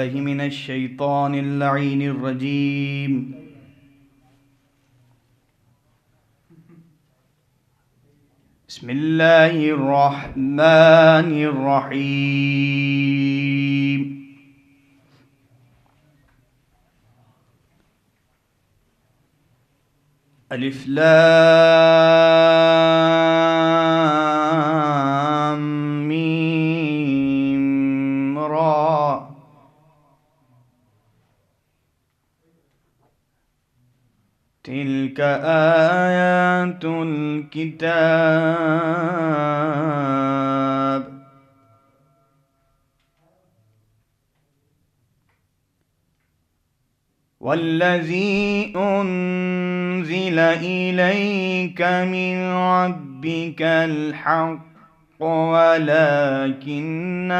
بالله من الشيطان اللعين الرجيم. بسم الله الرحمن الرحيم. ألف لام ميم را. تلك آيات الكتاب. والذي أنزل إليك من ربك الحق ولكن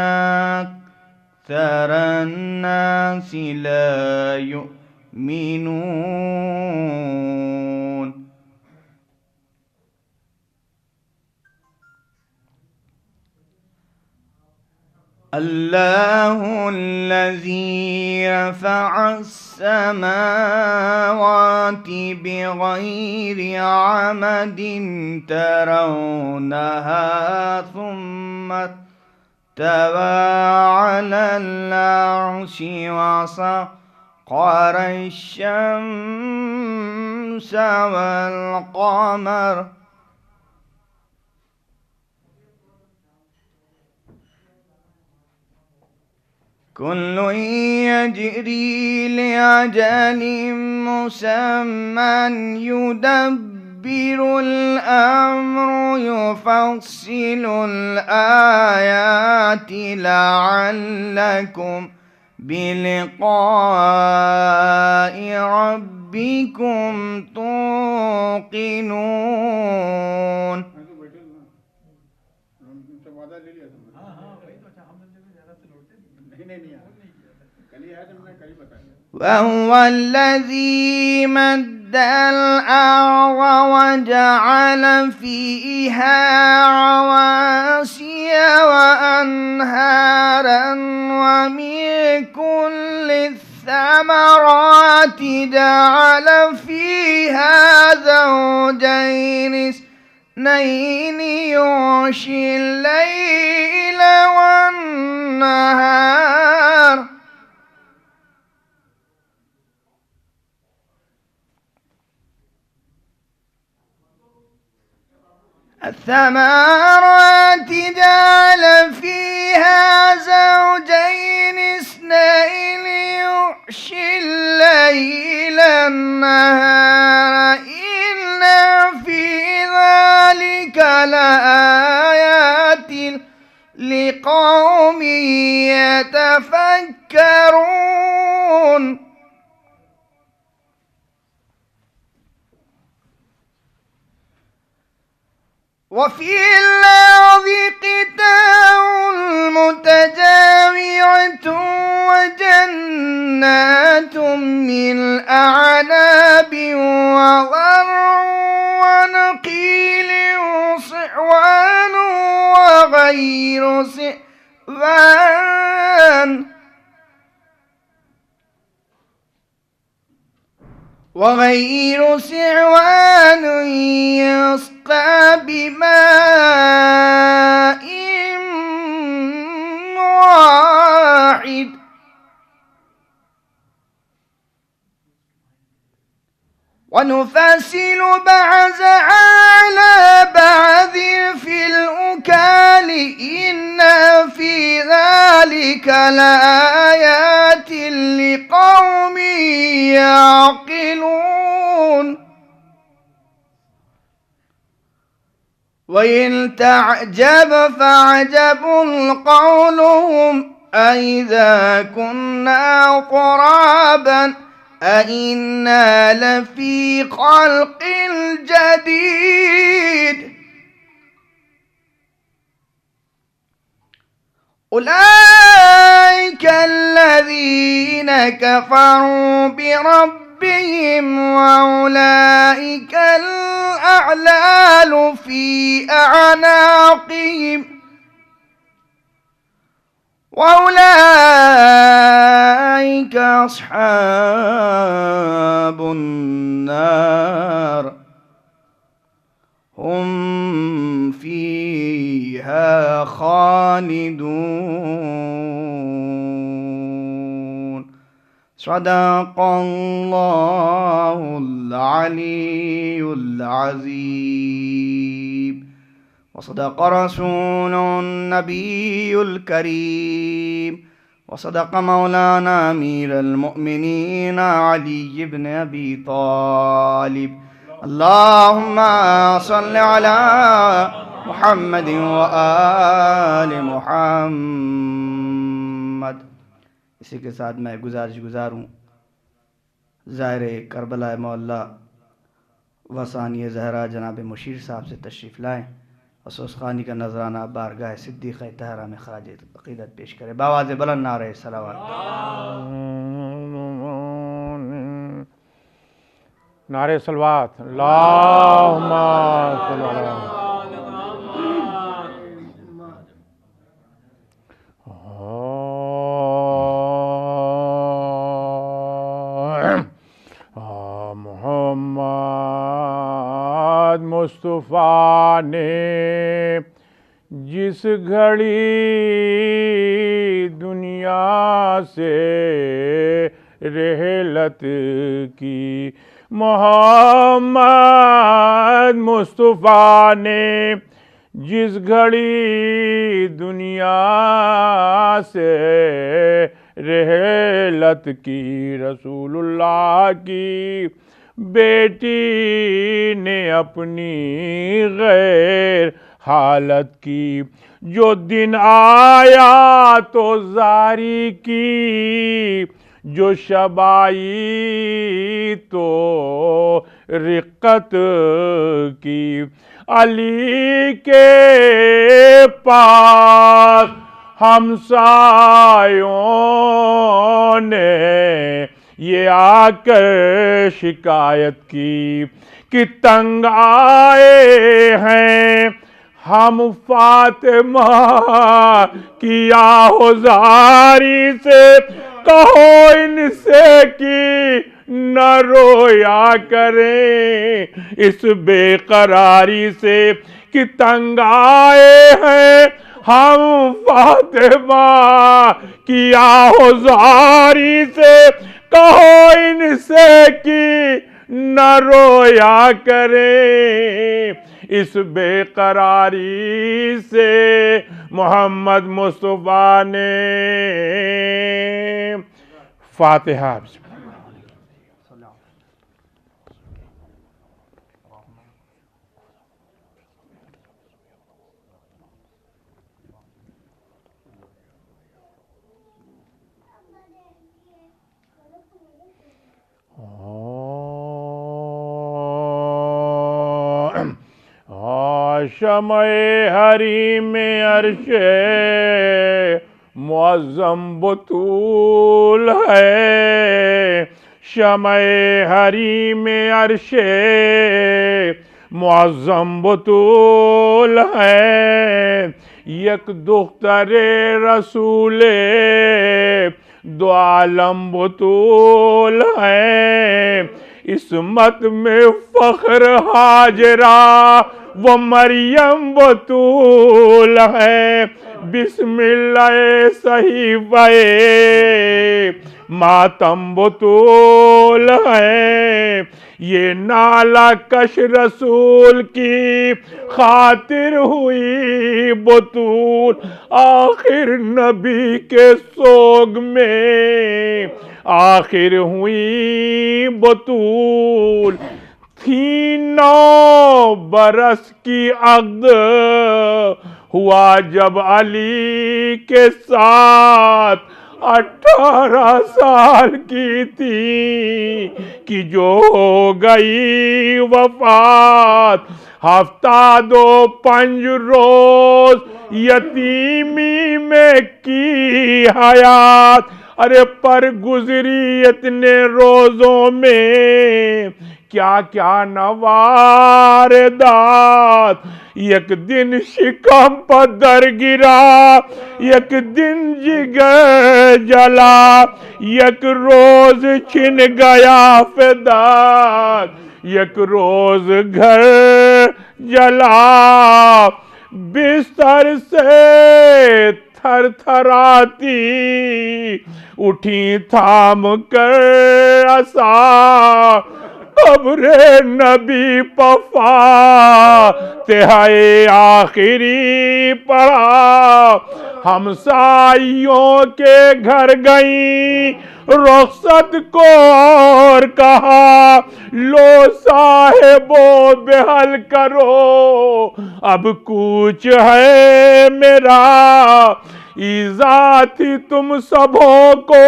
أكثر الناس لا يؤمنون. الله الذي رفع السماوات بغير عمد ترونها ثم استوى على العرش وسخر الشمس والقمر كل يجري لأجل مسمى يدبر الأمر يفصل الآيات لعلكم بلقاء ربكم توقنون. وهو الذي مد الأرض وجعل فيها رواسي وأنهارا ومن كل الثمرات جعل فيها زوجين اثنين يغشي الليل والنهار الثمرات جعل فيها زوجين اثنين يغشي الليل النهار إن في ذلك لآيات لقوم يتفكرون. وفي الأرض قطع متجاورة وجنات من أعناب وزرع ونخيل صنوان وغير صنوان يسقى بماء واحد ونفصل بعض على بعض في الأكال إن في ذلك لآيات لقوم يعقلون. وإن تعجب فعجب قولهم أإذا كنا ترابا أإنا لفي خلق جديد. أولئك الذين كفروا بربهم وأولئك الأغلال في أعناقهم وأولئك أصحاب النار هم فيها خالدون. صدق الله العلي العظيم وصدق رسول النبي الكريم وصدق مولانا أمير المؤمنين علي بن أبي طالب. اللهم صل على محمد وآل محمد. اسی کے ساتھ میں گزارش گزار ہوں ظاہر کربلا معلیٰ وثانی زہرا جناب مشیر صاحب سے تشریف لائیں اور سوسخانی کا نذرانہ بارگاہ صدیقہ طاہرہ میں خراج عقیدت پیش کرے. بآواز بلند نعرہ صلوات. نعرہ صلوات. اللہم صلی علی محمد. مصطفیٰ نے جس گھڑی دنیا سے رحلت کی، محمد مصطفیٰ نے جس گھڑی دنیا سے رحلت کی، رسول اللہ کی بیٹی نے اپنی غیر حالت کی. جو دن آیا تو زاری کی، جو شب آئی تو رقت کی. علی کے پاس ہمسایوں نے یہ آ کر شکایت کی کہ تنگ آئے ہیں ہم فاطمہ کی آہوزاری سے. کہو ان سے کہ نہ رویا کریں اس بے قراری سے، کہ تنگ آئے ہیں ہم فاطمہ کی آہوزاری سے. کہو ان سے کہ نہ رویا کریں اس بے قراری سے. محمد مصطفیٰ نے فاتحہ. شمع حریم عرش معظم بطول ہے، شمع حریم عرش معظم بطول ہے. یک دختر رسول دو عالم بطول ہے. عصمت میں فخر ہاجرہ وہ مریم بطول ہے. بسم اللہ صحیفہ ماتم بطول ہے. یہ نالا کش رسول کی خاطر ہوئی بطول. آخر نبی کے سوگ میں آخر ہوئی بطول. تھی 9 برس کی عقد ہوا جب علی کے ساتھ 18 سال کی تھی کہ جو ہو گئی وفات. 75 روز یتیمی میں کی حیات. ارے پر گزری اتنے روزوں میں کیا کیا نواردات. یک دن شکم پر در گرا، یک دن جگر جلا، یک روز چھن گیا فداک، یک روز گھر جلا، بستر سے تھر تھراتی اٹھی تھام کر عصا، قبر نبی پفا تہائے آخری پڑھا، ہمسائیوں کے گھر گئیں رخصت کو اور کہا، لو صاحبو بحل کرو اب کوچ ہے میرا، ایذا تھی تم سبوں کو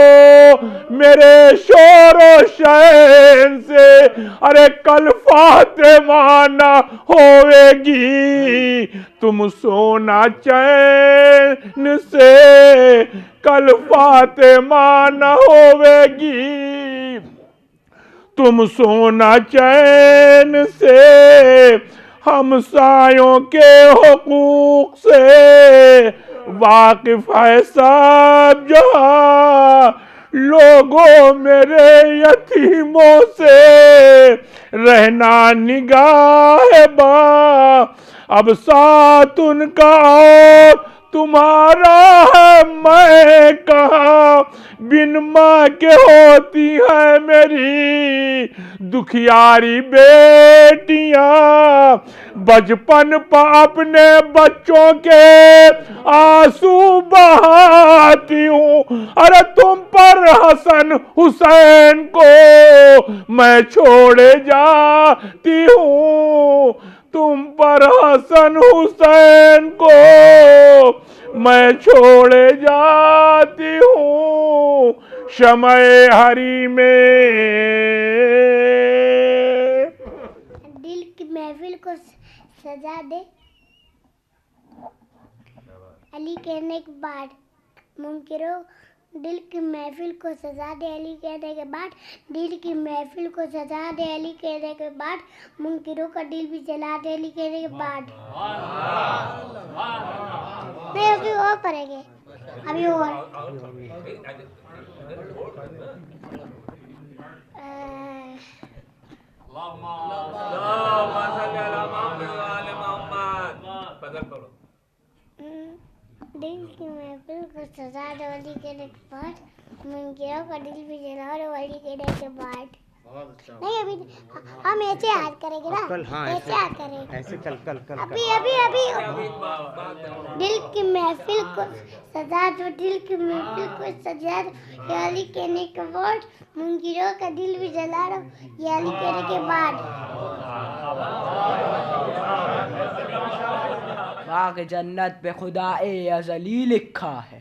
میرے شور و شین سے، ارے کل فاطمہ نہ ہوئے گی تم سونا چین سے، کل فاطمہ نہ ہوئے گی تم سونا چین سے، ہمسایوں کے حقوق سے واقف ہے سب جہاں، لوگوں میرے یتیموں سے رہنا نگاہ باں، اب ساتھ ان کا اور تمہارا ہے میں کہاں، بن ماں کے ہوتی ہے میری دکھیاری بیٹیاں، بچپن پہ اپنے بچوں کے آنسو بہاتی ہوں، ارے تم پر حسن حسین کو میں چھوڑے جاتی ہوں، تم پر حسن حسین کو میں چھوڑے جاتی ہوں، شمع ہری میں دل کی محفل کو سجا دے علی کہنے کے بعد منکروں، دل کی محفل کو سجا دے علی کہنے کے بعد، دل کی محفل کو سجا دے علی کہنے کے بعد، منکروں کا دل بھی جلا دے علی کہنے کے بعد۔ نہیں ابھی اور پڑھیں گے، ابھی اور دل کی محفل کو سجا دو علی کہنے کے بعد، منکروں کا دل بھی جلا دو علی کہنے کے بعد۔ نہیں ابھی ہم ایسے یاد کریں گے نا، ایسے یاد کریں گے، ابھی دل کی محفل کو سجا دو، دل کی محفل کو سجا دو یہ علی کہنے کے بعد، منکروں کا دل بھی جلا دو یہ علی کہنے کے بعد۔ باغ جنت پہ خدا ازلی لکھا ہے،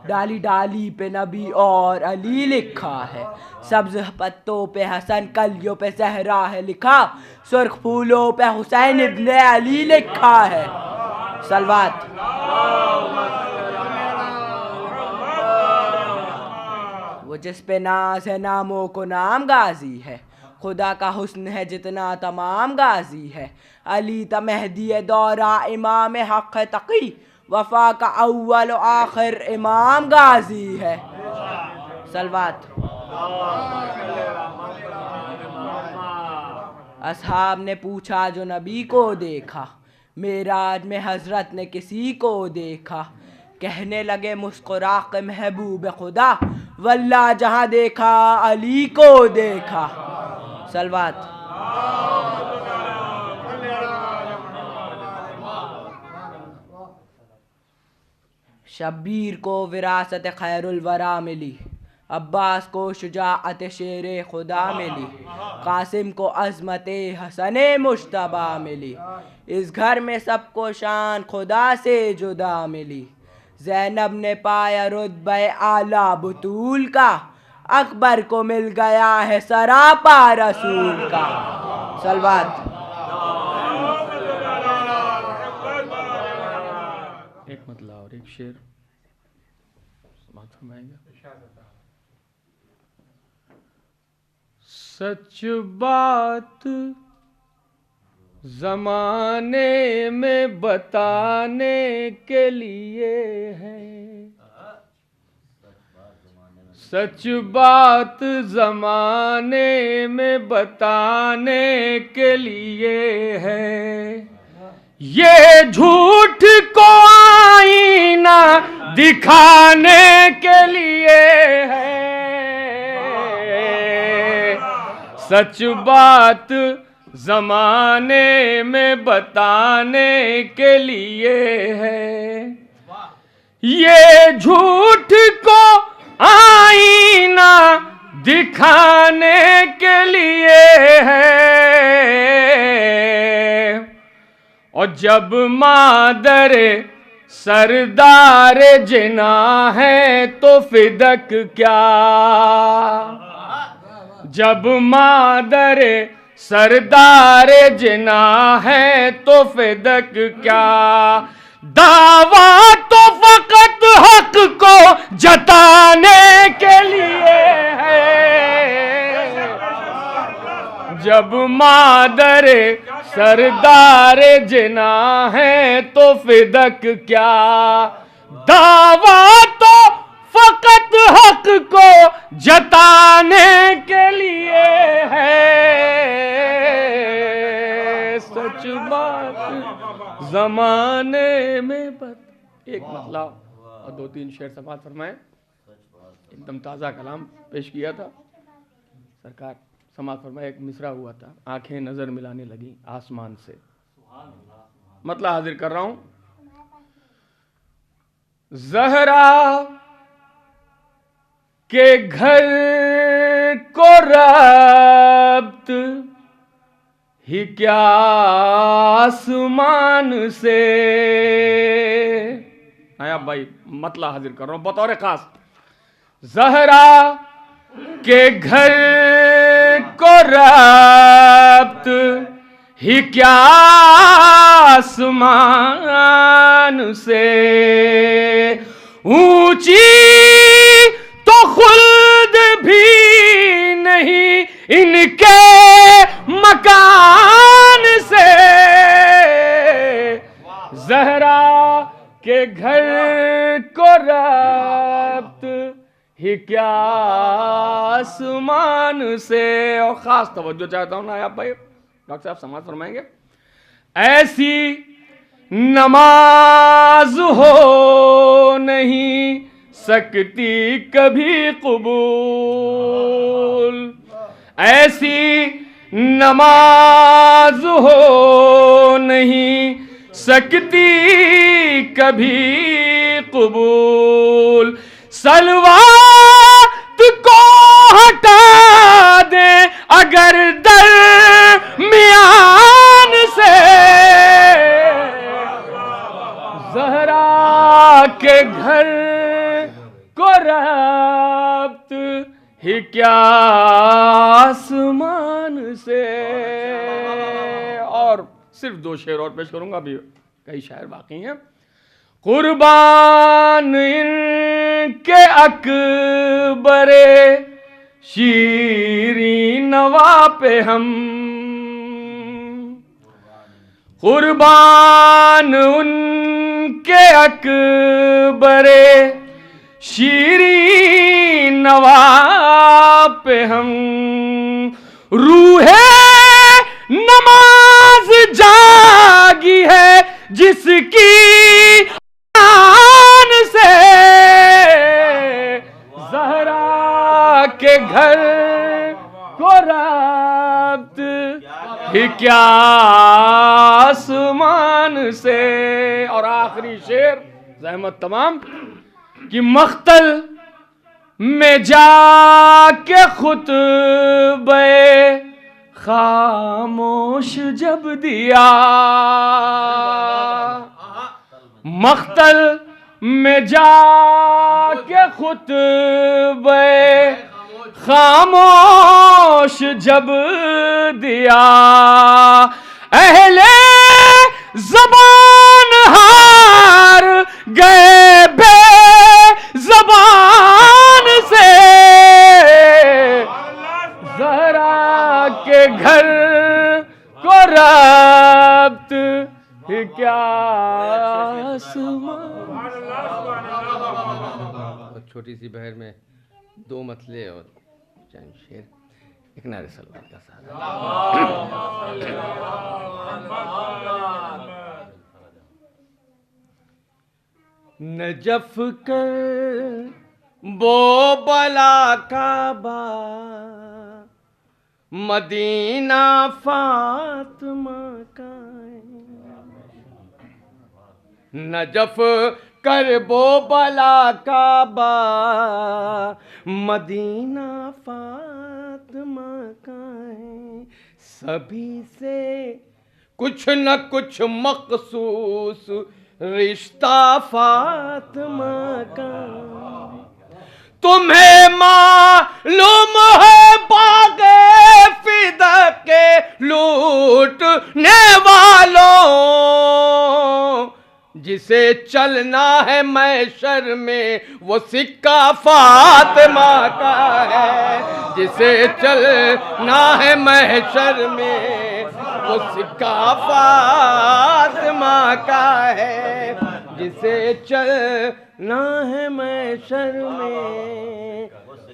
ڈالی ڈالی پہ نبی اور علی لکھا ہے، سبز پتوں پہ حسن کلیوں پہ زہرا ہے لکھا، سرخ پھولوں پہ حسین ابن علی لکھا ہے۔ صلوات۔ وہ جس پہ ناز ہے ناموں کو نام غازی ہے، خدا کا حسن ہے جتنا تمام غازی ہے، علی تا مہدی دورہ امام حق تقی، وفا کا اول و آخر امام غازی ہے۔ صلوات۔ اصحاب نے پوچھا جو نبی کو دیکھا، معراج میں حضرت نے کسی کو دیکھا، کہنے لگے مسکرا کے محبوب خدا، واللہ جہاں دیکھا علی کو دیکھا۔ صلوات۔ شبیر کو وراثت خیر الورا ملی، عباس کو شجاعت شیر خدا ملی، قاسم کو عظمت حسن مجتبی ملی، اس گھر میں سب کو شان خدا سے جدا ملی، زینب نے پایا رتبہ اعلیٰ بطول کا، اکبر کو مل گیا ہے سراپا رسول کا۔ صلوات۔ ایک مطلع اور ایک شعر سماعت فرمائیں گے۔ سچ بات زمانے میں بتانے کے لیے ہے، سچ بات زمانے میں بتانے کے لیے ہے، یہ جھوٹ کو آئینہ دکھانے کے لیے ہے، سچ بات زمانے میں بتانے کے لیے ہے، یہ جھوٹ کو آئینہ دکھانے کے لیے ہے، اور جب مادر سردار جنا ہے تو فدک کیا، جب مادر سردار جنا ہے تو فدک کیا، دعویٰ تو فقط حق کو جتانے کے لیے ہے، جب مادر سردار جنا ہے تو فدک کیا، دعویٰ تو فقط حق کو جتانے کے لیے ہے، سچ بات زمانے میں ایک مسئلہ اور 2-3 شعر سماعت فرمائیں، ایک دم تازہ کلام پیش کیا تھا سرکار، سماعت فرمائے، ایک مصرع ہوا تھا، آنکھیں نظر ملانے لگیں آسمان سے، مطلب حاضر کر رہا ہوں، زہرا کے گھر کو ربط ہی کیا آسمان سے، آیا بھائی مطلب حاضر کر رہا ہوں بطور خاص، زہرا کے گھر کو ربط ہی کیا آسمان سے، اونچی تو خلد بھی نہیں ان کے مکان سے، زہرا کے گھر کو ربط ہی کیا آسمان سے، اور خاص توجہ چاہتا ہوں نایاب بھائی ڈاکٹر صاحب سماعت فرمائیں گے، ایسی نماز ہو نہیں سکتی کبھی قبول، ایسی نماز ہو نہیں سکتی کبھی قبول، صلوات کو ہٹا دیں اگر درمیان سے، زہرا کے گھر کو ربط ہی کیا آسمان سے، اور صرف 2 شعر اور پیش کروں گا، ابھی کئی شاعر باقی ہیں، قربان ان کے اکبر شیریں نوا پہ ہم، قربان ان کے اکبر شیریں نوا پہ ہم، روح نماز جاگی ہے جس کی آن سے، زہرا کے گھر کو ربط ہی کیا آسمان سے، اور آخری شعر زحمت تمام کہ مختل میں جا کے خطبہ خاموش جب دیا، مختل میں جا کے خطبہ خاموش جب دیا، اہل زبان ہار گئے بے زبان سے، زہرا کے گھر کو آسمان. اور چھوٹی سی بہر میں 2 مطلع اور چند شعر. ایک نعرہ صلوات کا ساتھ. نجف کر بو بلا کعبہ مدینہ فاطمہ کا ہے. نجف کر بو بلا کعبہ مدینہ فاطمہ کا ہے. سبھی سے کچھ نہ کچھ مخصوص رشتہ فاطمہ کا. تمہیں معلوم ہے باغ فدا کے لوٹنے والوں جسے چلنا ہے محشر میں وہ سکہ فاطمہ کا ہے. جسے چلنا ہے محشر میں وہ سکہ فاطمہ کا ہے. جسے چلنا ہے محشر میں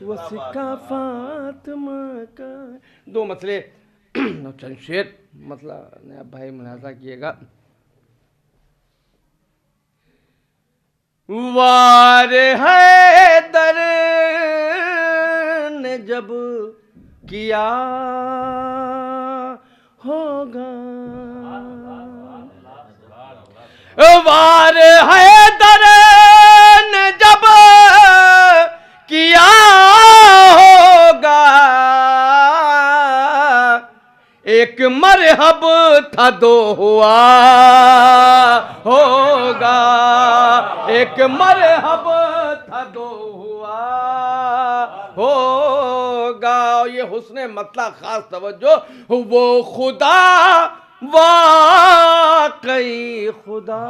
وہ سکہ فاطمہ کا. 2 مسئلے چند شعر مطلب نیا بھائی ملاحظہ کیے گا. وار حیدر نے جب کیا ہوگا. وار حیدر نے جب کیا ہوگا ایک مرحب تھا 2 ہوا ہوگا. ایک مرحب تھا 2 ہوا ہوگا. یہ حسن مطلق خاص توجہ. وہ خدا واقعی خدا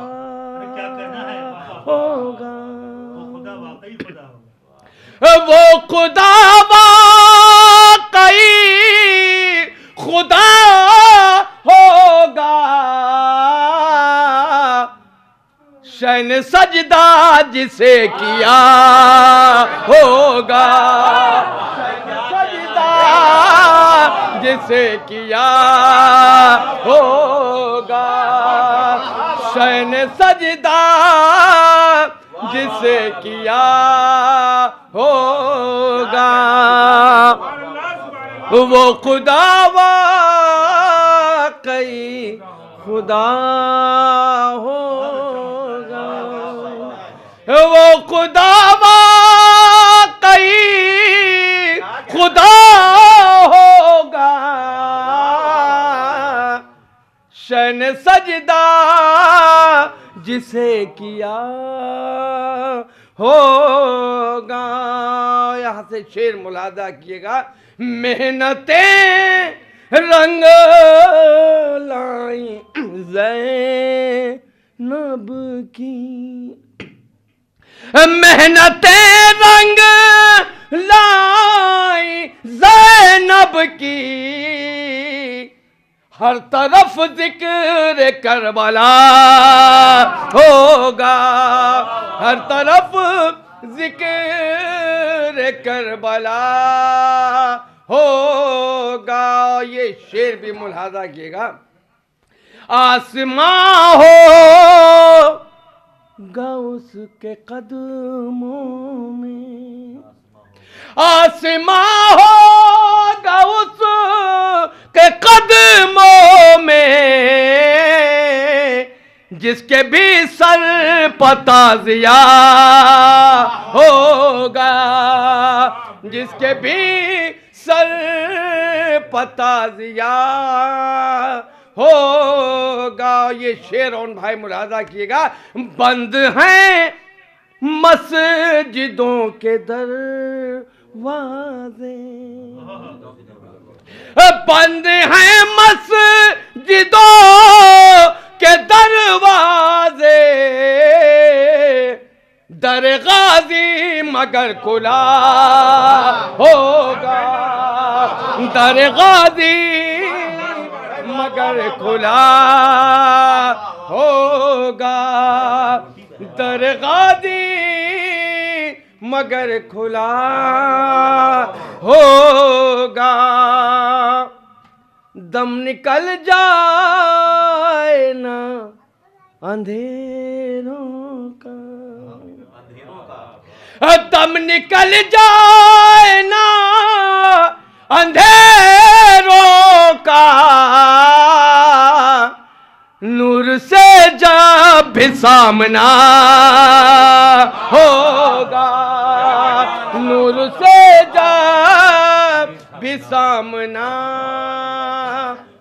ہوگا. وہ خدا واقعی خدا ہوگا. شین سجدہ جسے کیا ہوگا. سجدہ جسے کیا ہوگا. شین سجدہ جسے کیا ہوگا. وہ خدا واقعی خدا ہوگا. وہ خدا واقعی خدا ہوگا. شین سجدہ جسے کیا ہوگا. یہاں سے شعر ملاحظہ کیے گا. محنتیں رنگ لائیں زینب کی. محنتیں رنگ لائیں زینب کی. ہر طرف ذکر کربلا ہوگا. ہر طرف ذکر کربلا ہوگا. یہ شعر بھی ملاحظہ کیے گا. آسماں ہوگا اس کے قدموں میں. آسماں ہوگا اس کے قدموں میں جس کے بھی سر پتازیا ہوگا. جس کے بھی سر پتازیا ہوگا. یہ شعر ان بھائی ملاحظہ کیے گا. بند ہیں مسجدوں کے دروازے. بند ہیں مسجدوں کے دروازے. در غازی مگر کھلا ہوگا. در غازی مگر مگر کھلا ہوگا درگاہ دی مگر کھلا ہوگا دم نکل جائے نا اندھیروں کا دم نکل جائے نا اندھیروں کا نور سے جب بھی سامنا ہوگا نور سے جب بھی سامنا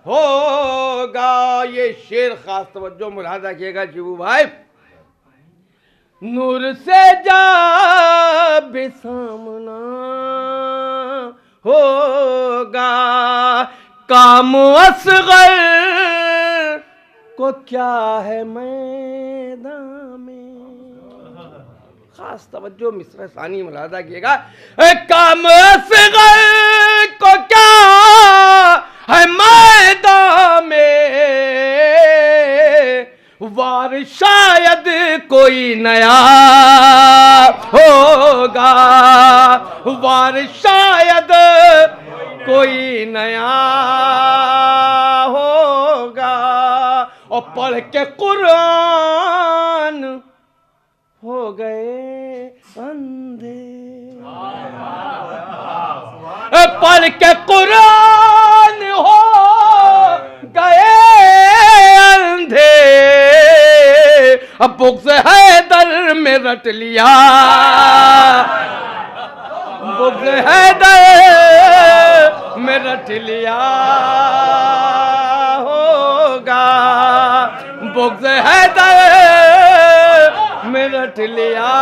ہوگا. یہ شعر خاص توجہ ملاحظہ کیے گا شیبو بھائی. نور سے جب بھی سامنا ہوگا کام اصغر کو کیا ہے میدان میں. خاص توجہ مصرع ثانی ملاحظہ کیے گا. کام اصغر کو کیا ہے میدان میں وار شاید کوئی نیا ہوگا وار شاید کوئی نیا ہوگا اور پڑھ کے قرآن ہو گئے اندھے پڑھ کے قرآن ہو گئے اندھے اب بغض حیدر میں رٹ لیا بغض حیدر میں رٹ لیا ہوگا بغض حیدر میں رٹ لیا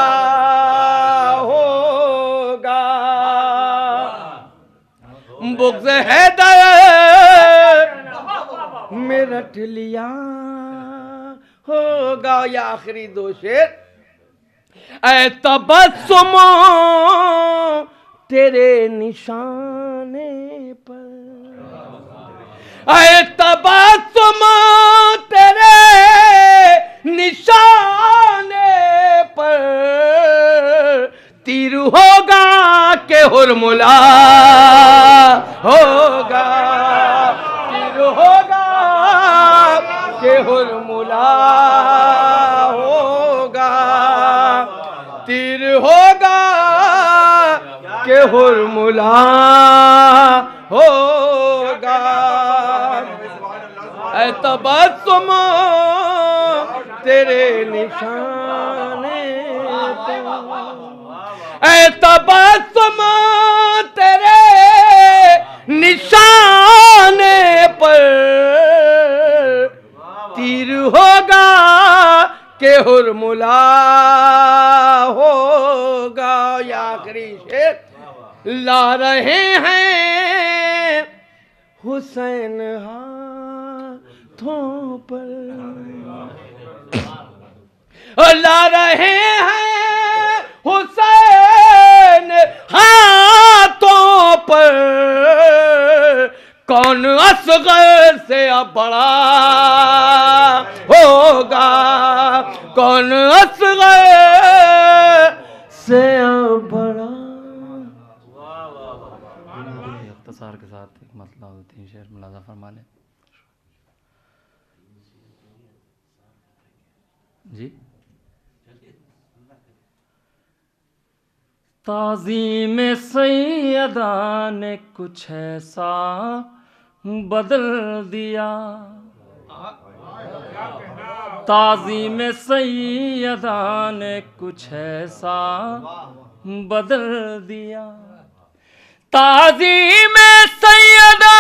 ہوگا بغض حیدر میں رٹ لیا ہوگا. یا آخری دو شعر. اے تبسم تیرے نشانے پر اے تبسم تیرے نشانے پر تیر ہوگا کہ ہرملا ہوگا تیر ہوگا کہ ہرملا ہوگا تیر ہوگا کہ ہرملا ہوگا. اے تبسم تیرے نشانے پر اے تبسم تیرے نشانے پر تیر ہوگا کہ ہرملا ہوگا. یا آخری شعر. لا رہے ہیں حسین ہاتھوں پر لا رہے ہیں حسین ہاتھوں پر کون اصغر سے اب بڑا ہوگا کون اصغر سے اب بڑا. اختصار کے ساتھ ایک مسئلہ ہوتی ہے شعر ملاحظہ فرما لیں. جی تعظیم سیدہ نے کچھ ایسا بدل دیا تعظیم سیدہ نے کچھ ایسا بدل دیا تعظیم سیدہ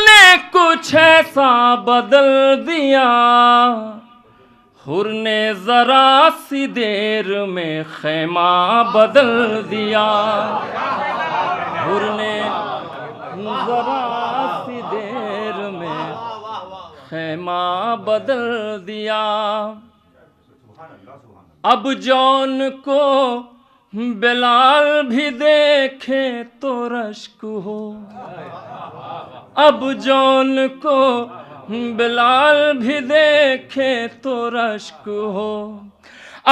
نے کچھ ایسا بدل دیا حر نے ذرا سی دیر میں خیمہ بدل دیا حر نے ذرا سی دیر میں خیمہ بدل دیا اب جون کو بلال بھی دیکھے تو رشک ہو اب جون کو بلال بھی دیکھے تو رشک ہو،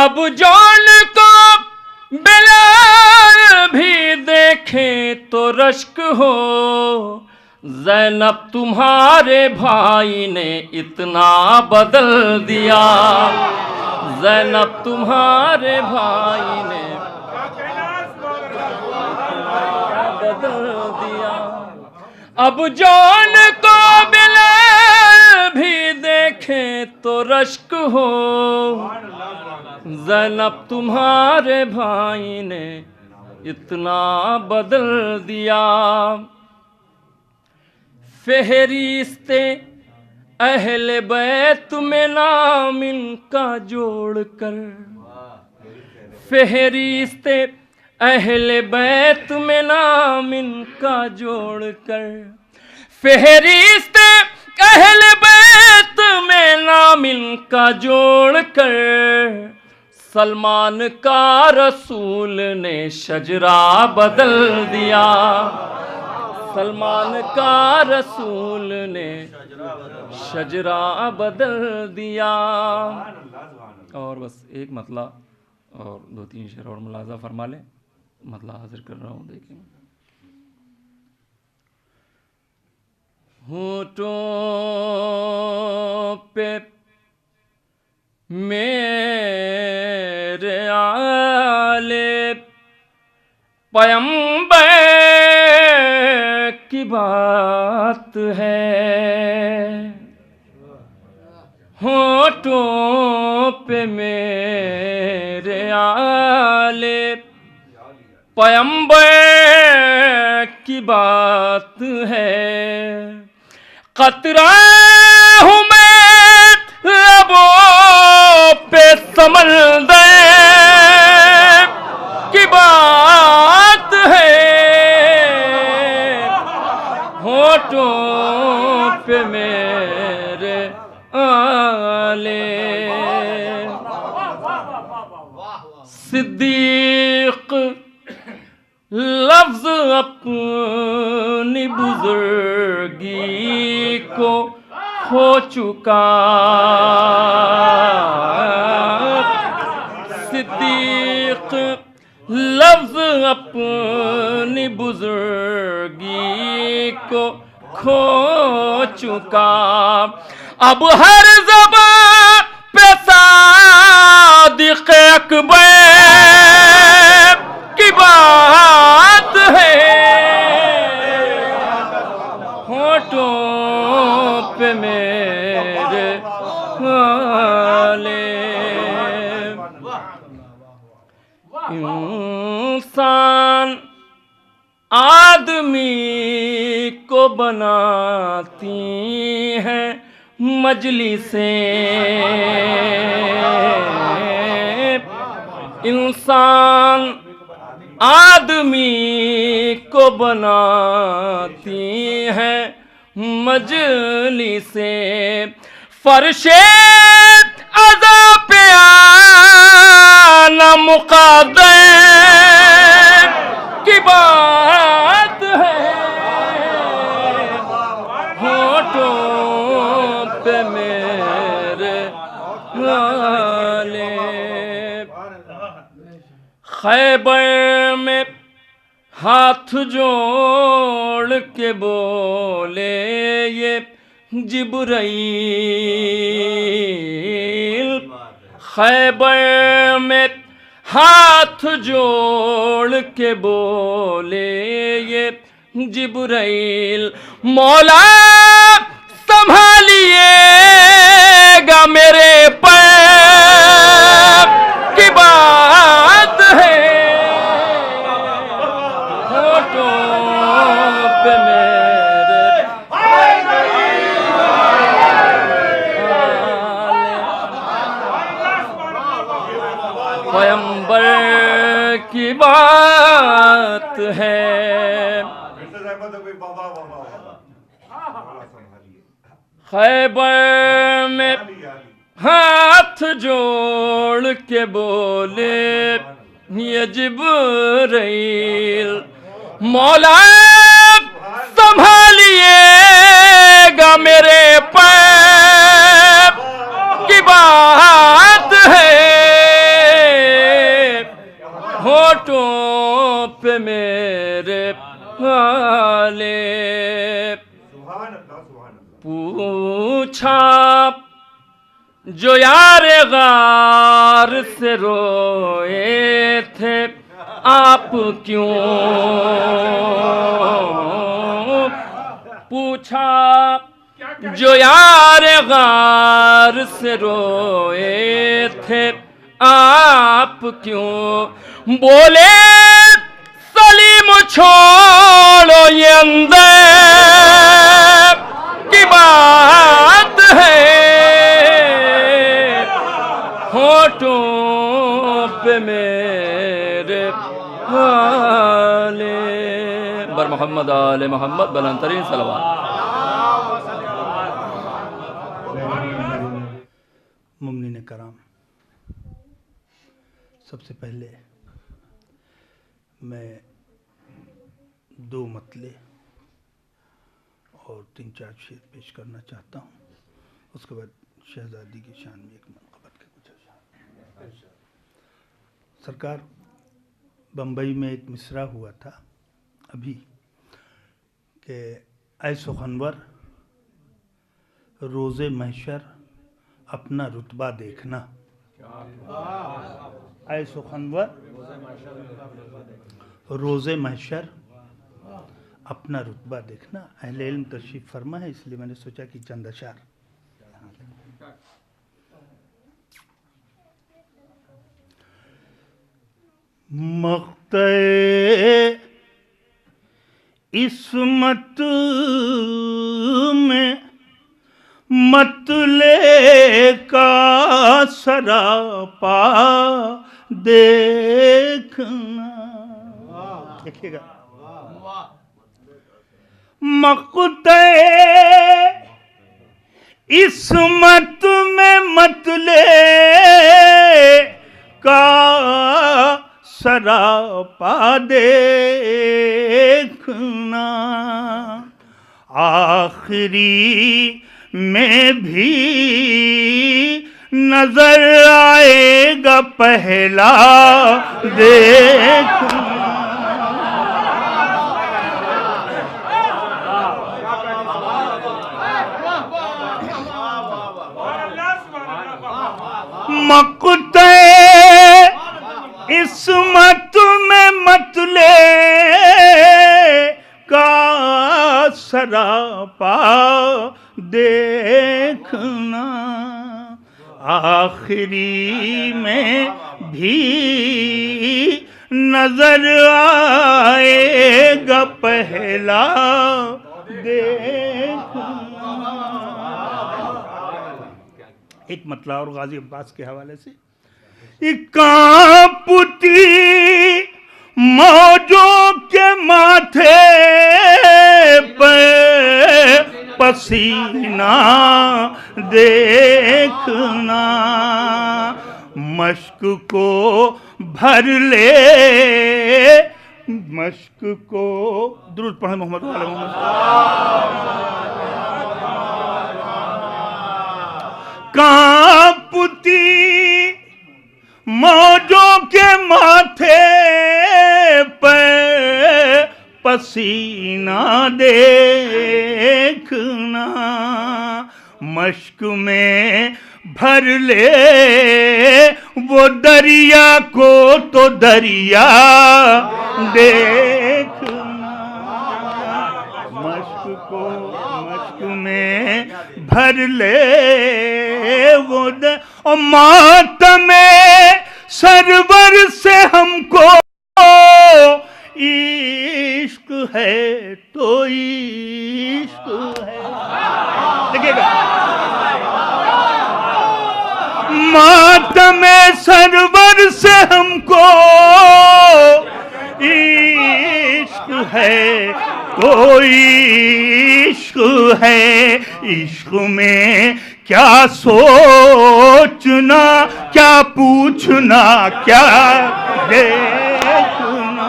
اب جان کو بلال بھی دیکھے تو رشک ہو، زینب تمہارے بھائی نے اتنا بدل دیا، زینب تمہارے بھائی نے بدل دیا، اب جان کو بلال بھی دیکھے تو رشک ہو، زینب تمہارے بھائی نے اتنا بدل دیا۔ فہرست اہل بیت میں نام ان کا جوڑ کر، فہرست اہل بیت میں نام ان کا جوڑ کر، فہرست اہل بیت میں نام ان کا جوڑ کر، سلمان کا رسول نے شجرہ بدل دیا، سلمان کا رسول نے شجرہ بدل دیا۔ اور بس ایک مطلع اور 2-3 شعر اور ملاحظہ فرما لیں، مطلع حاضر کر رہا ہوں، دیکھیں۔ ہونٹوں پہ میرے آلے پیمبر کی بات ہے، ہونٹوں پہ میرے آلے پیمبر کی بات ہے، قطرہ ہوں میں لبوں پہ سمندر کی بات ہے، ہونٹوں پہ میرے آلے، صدیق لفظ اپنی بزرگی کو کھو چکا، صدیق لفظ اپنی بزرگی کو کھو چکا، اب ہر زبان پہ صادق اکبر کی بات ہے، ہونٹوں پہ میرے آلے، انسان آدمی کو بناتی ہیں مجلسیں، انسان آدمی کو بناتی ہیں مجلسیں، فرش عزا پہ آنا مقدر کی بات ہے، ہونٹوں پہ میرے آلے، خیبر میں ہاتھ جوڑ کے بولے یہ جبرائیل، خیبر میں ہاتھ جوڑ کے بولے یہ جبرائیل، مولا سنبھالیے گا میرے پیر کی بات ہے، ہونٹوں پہ میرے پیمبر کی بات ہے، خیبر میں ہاتھ جوڑ کے بولے یہ جبرائیل، مولا سنبھالیے گا میرے پیر بات ہے ہونٹوں پہ میرے والے پوچھا جو یار غار سے روئے تھے آپ کیوں پوچھا جو یار غار سے روئے تھے آپ کیوں بولے سلیم چھوڑو یہ اندر کی بات ہے ہونٹوں پہ میرے والے بر محمد آل محمد بلند ترین صلوات ممنین کرام، سب سے پہلے میں 2 مطلع اور 3-4 شعر پیش کرنا چاہتا ہوں، اس کے بعد شہزادی کی شان میں ایک منقبت کے کچھ اشعار۔ سرکار، بمبئی میں ایک مصرع ہوا تھا ابھی کہ اے سخنور روز محشر اپنا رتبہ دیکھنا، اے سخنور روز محشر اپنا رتبہ دیکھنا۔ اہل علم تشریف فرما ہے، اس لیے میں نے سوچا کہ چند اشعار۔ مقطع عصمت میں مطلع کا سراپا دیکھنا، دیکھیے گا مقطع عصمت میں مطلع کا سراپا دیکھنا، آخری میں بھی نظر آئے گا پہلا دیکھنا۔ مقطع عصمت میں مطلع کا سراپا دیکھنا، آخری میں بھی نظر آئے گا پہلا دیکھنا۔ ایک مطلع اور غازی عباس کے حوالے سے، کانپتی موجوں کے ماتھے پہ پسینہ دیکھنا، مشک کو بھر لے مشک کو درود پڑھیں محمد علیہ محمد۔ کانپتی موجوں کے ماتھے پہ پسینہ دیکھنا، مشک میں بھر لے وہ دریا کو تو دریا دیکھنا، مشک کو مشک میں بھر لے وہ اور ماتم سرور سے ہم کو عشق ہے تو عشق ہے، دیکھیے گا ماتم سرور سے ہم کو عشق ہے تو عشق ہے، عشق میں کیا سوچنا کیا پوچھنا کیا دیکھنا،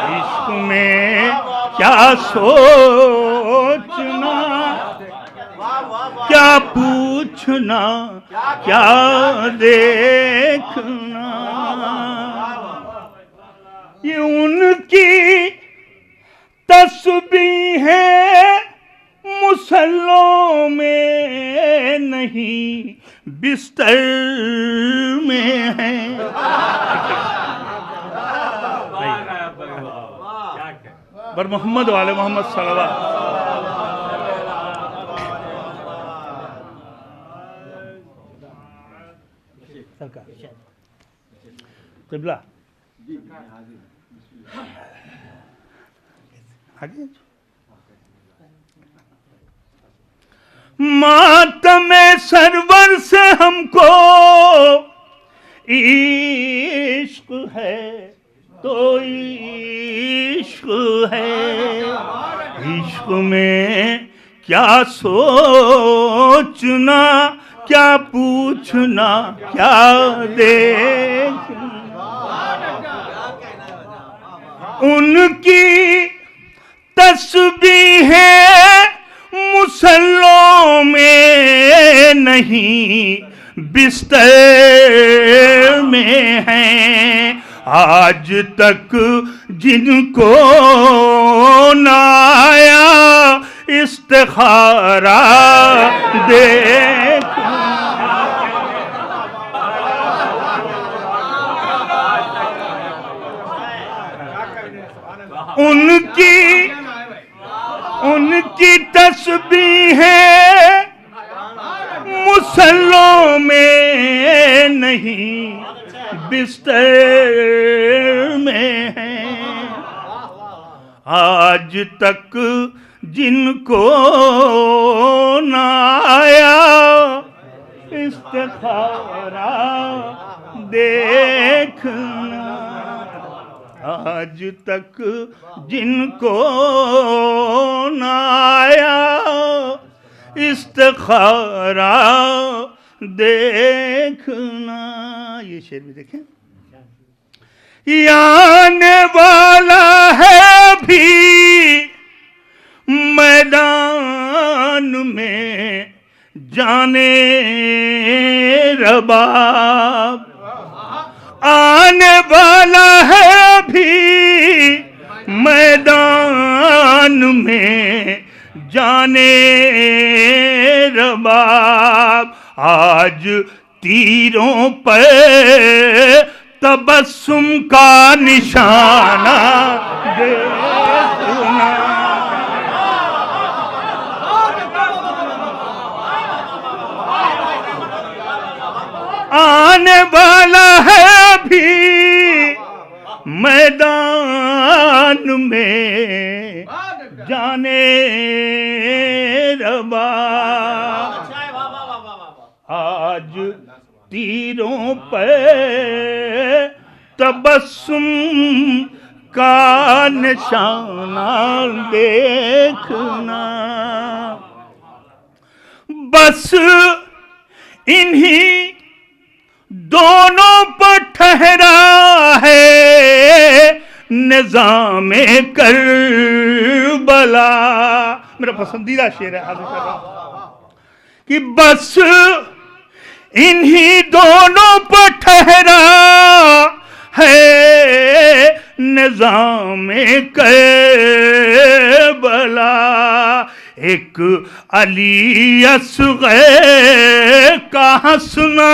عشق میں کیا سوچنا کیا پوچھنا کیا دیکھنا، یہ ان کی تسبیح ہے مسلوں میں نہیں بستر میں ہے۔ بر محمد وعلی محمد صلوات۔ قبلہ ماتم سرور سے ہم کو عشق ہے تو عشق ہے، عشق میں کیا سوچنا کیا پوچھنا کیا دیکھنا، ان کی تسبیح ہے مسلوں میں نہیں بستر میں ہیں، آج تک جن کو نہ آیا استخارہ دیکھنا، ان کی تسبیح ہے مسلوں میں نہیں بستر میں ہے، آج تک جن کو نہ آیا استخارہ دیکھنا، آج تک جن کو نہ آیا استخارہ دیکھنا۔ یہ شعر بھی دیکھیں، یہ آنے والا ہے بھی میدان میں جانے رباب، آنے والا ہے بھی میدان میں جانے رباب، آج تیروں پر تبسم کا نشانہ دیکھنا، آنے والا ہے بھی میدان میں جانے رباب، آج تیروں پہ تبسم کا نشانہ دیکھنا، بس انہی دونوں پر ٹھہرا ہے نظام کربلا۔ میرا پسندیدہ شعر ہے، حاضر کر رہا ہوں کہ بس انہی دونوں پر ٹھہرا ہے نظام کربلا، ایک علی اصغر کا ہنسنا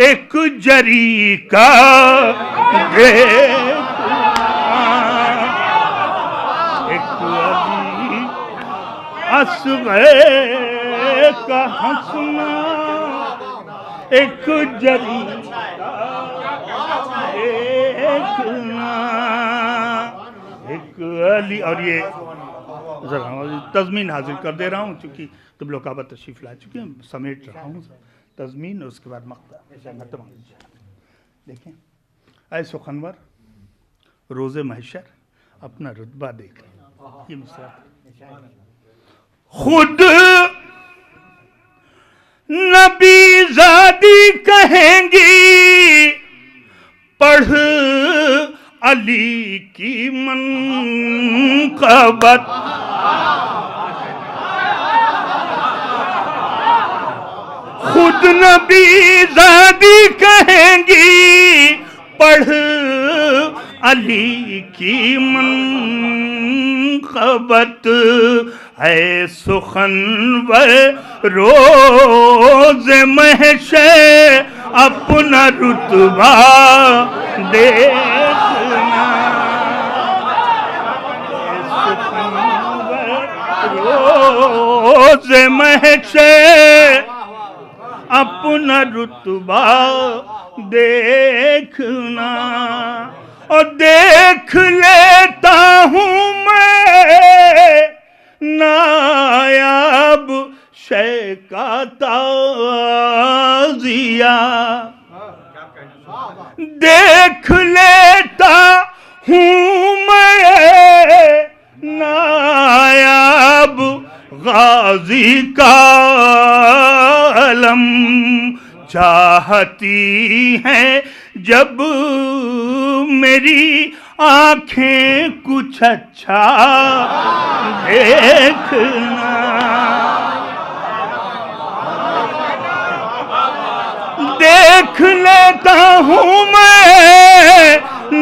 ایک جری کا دیکھنا، ایک علی اصغر کا ہنسنا ایک جری کا دیکھنا، ایک علی۔ اور یہ ذرا تضمین حاضر کر دے رہا ہوں چونکہ قبلہ کعبہ تشریف لا چکے ہیں، سمیٹ رہا ہوں تضمین اور اس کے بعد مقطع دیکھیں۔ اے سخنور روز محشر اپنا رتبہ دیکھ لیں، یہ مصرع خود نبی زادی کہیں گی پڑھ علی کی منقبت، نبی زادی کہیں گی پڑھ علی کی منقبت ہے سخنور روز محشر اپنا رتبہ دیکھنا روز محشر اپنا رتبہ دیکھنا اور دیکھ لیتا ہوں میں نایاب شے کا تعزیہ دیکھ لیتا ہوں میں نایاب غازی کا علم چاہتی ہیں جب میری آنکھیں کچھ اچھا دیکھنا دیکھ لیتا ہوں میں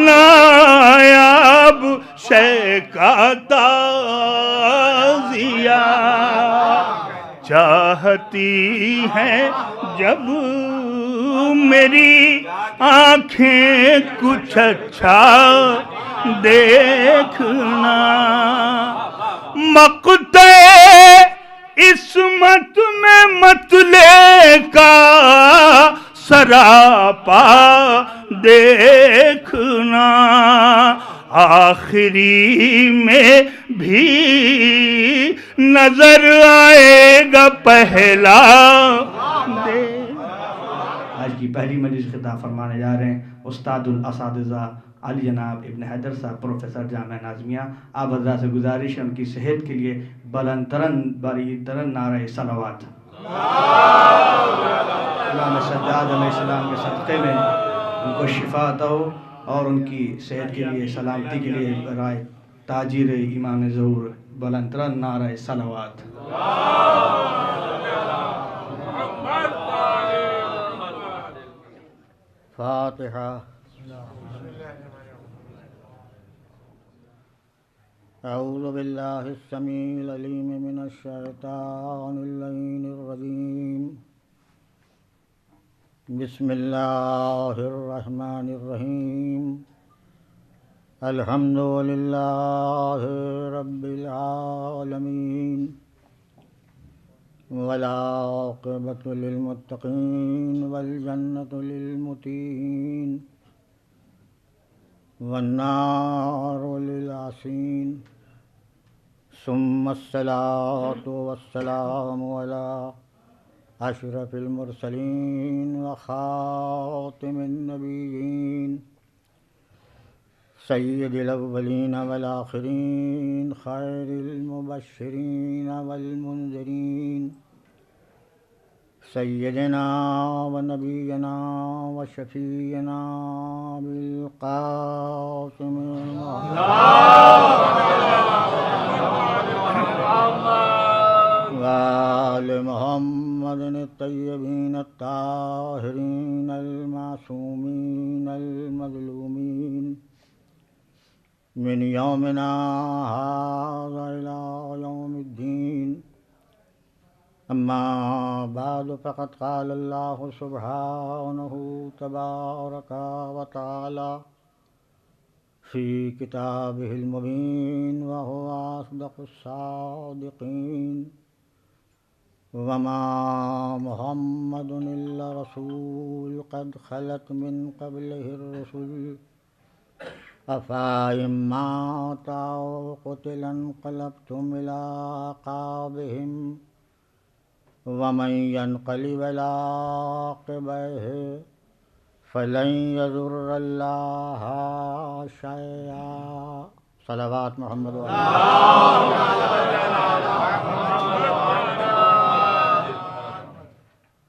نایاب شے کا تعزیہ چاہتی ہیں جب میری آنکھیں کچھ اچھا دیکھنا مقطع عصمت میں مطلع کا سراپا دیکھنا آخری میں بھی نظر آئے گا پہلا آج کی پہلی مجلس خطاب فرمانے جا رہے ہیں استاد الاساتذہ علی جناب ابن حیدر صاحب پروفیسر جامعہ ناظمیہ. آپ حضرات سے گزارش ہے ان کی صحت کے لیے بلند ترن نعرہ صلوات. امام سجاد علیہ السلام کے صدقے میں ان کو شفا عطا ہو اور ان کی صحت کے لیے سلامتی کے لیے برائے تاجر امام ظہور بلند ترن نعرہ صلوات. فاتحہ. اعوذ باللہ السمیع العلیم من الشیطان اللعین الرجیم. بسم اللہ الرحمن الرحیم. الحمد للہ رب العالمین والعاقبۃ للمتقین والجنۃ للمتقین والنار للعاصین. ثم الصلاة والسلام علی اشرف المرسلین وخاتم النبیین سید الاولین والآخرین خیر المبشرین والمنذرین سیدنا و نبینا و شفیعنا بالقاسم وآل محمد الطیبین الطاہرین المعصومین المظلومین من یومنا هذا إلى يوم الدین. اما بعد فقد قال اللہ سبحانہ تبارک و تعالی فی کتابہ المبین وهو اصدق الصادقین. وما محمد الا رسول قد خلت من قبلہ الرسل افإن مات أو قتل انقلبتم إلى أعقابهم ومن ينقلب على عقبيه فلن يضر الله شيئا. صلوات محمد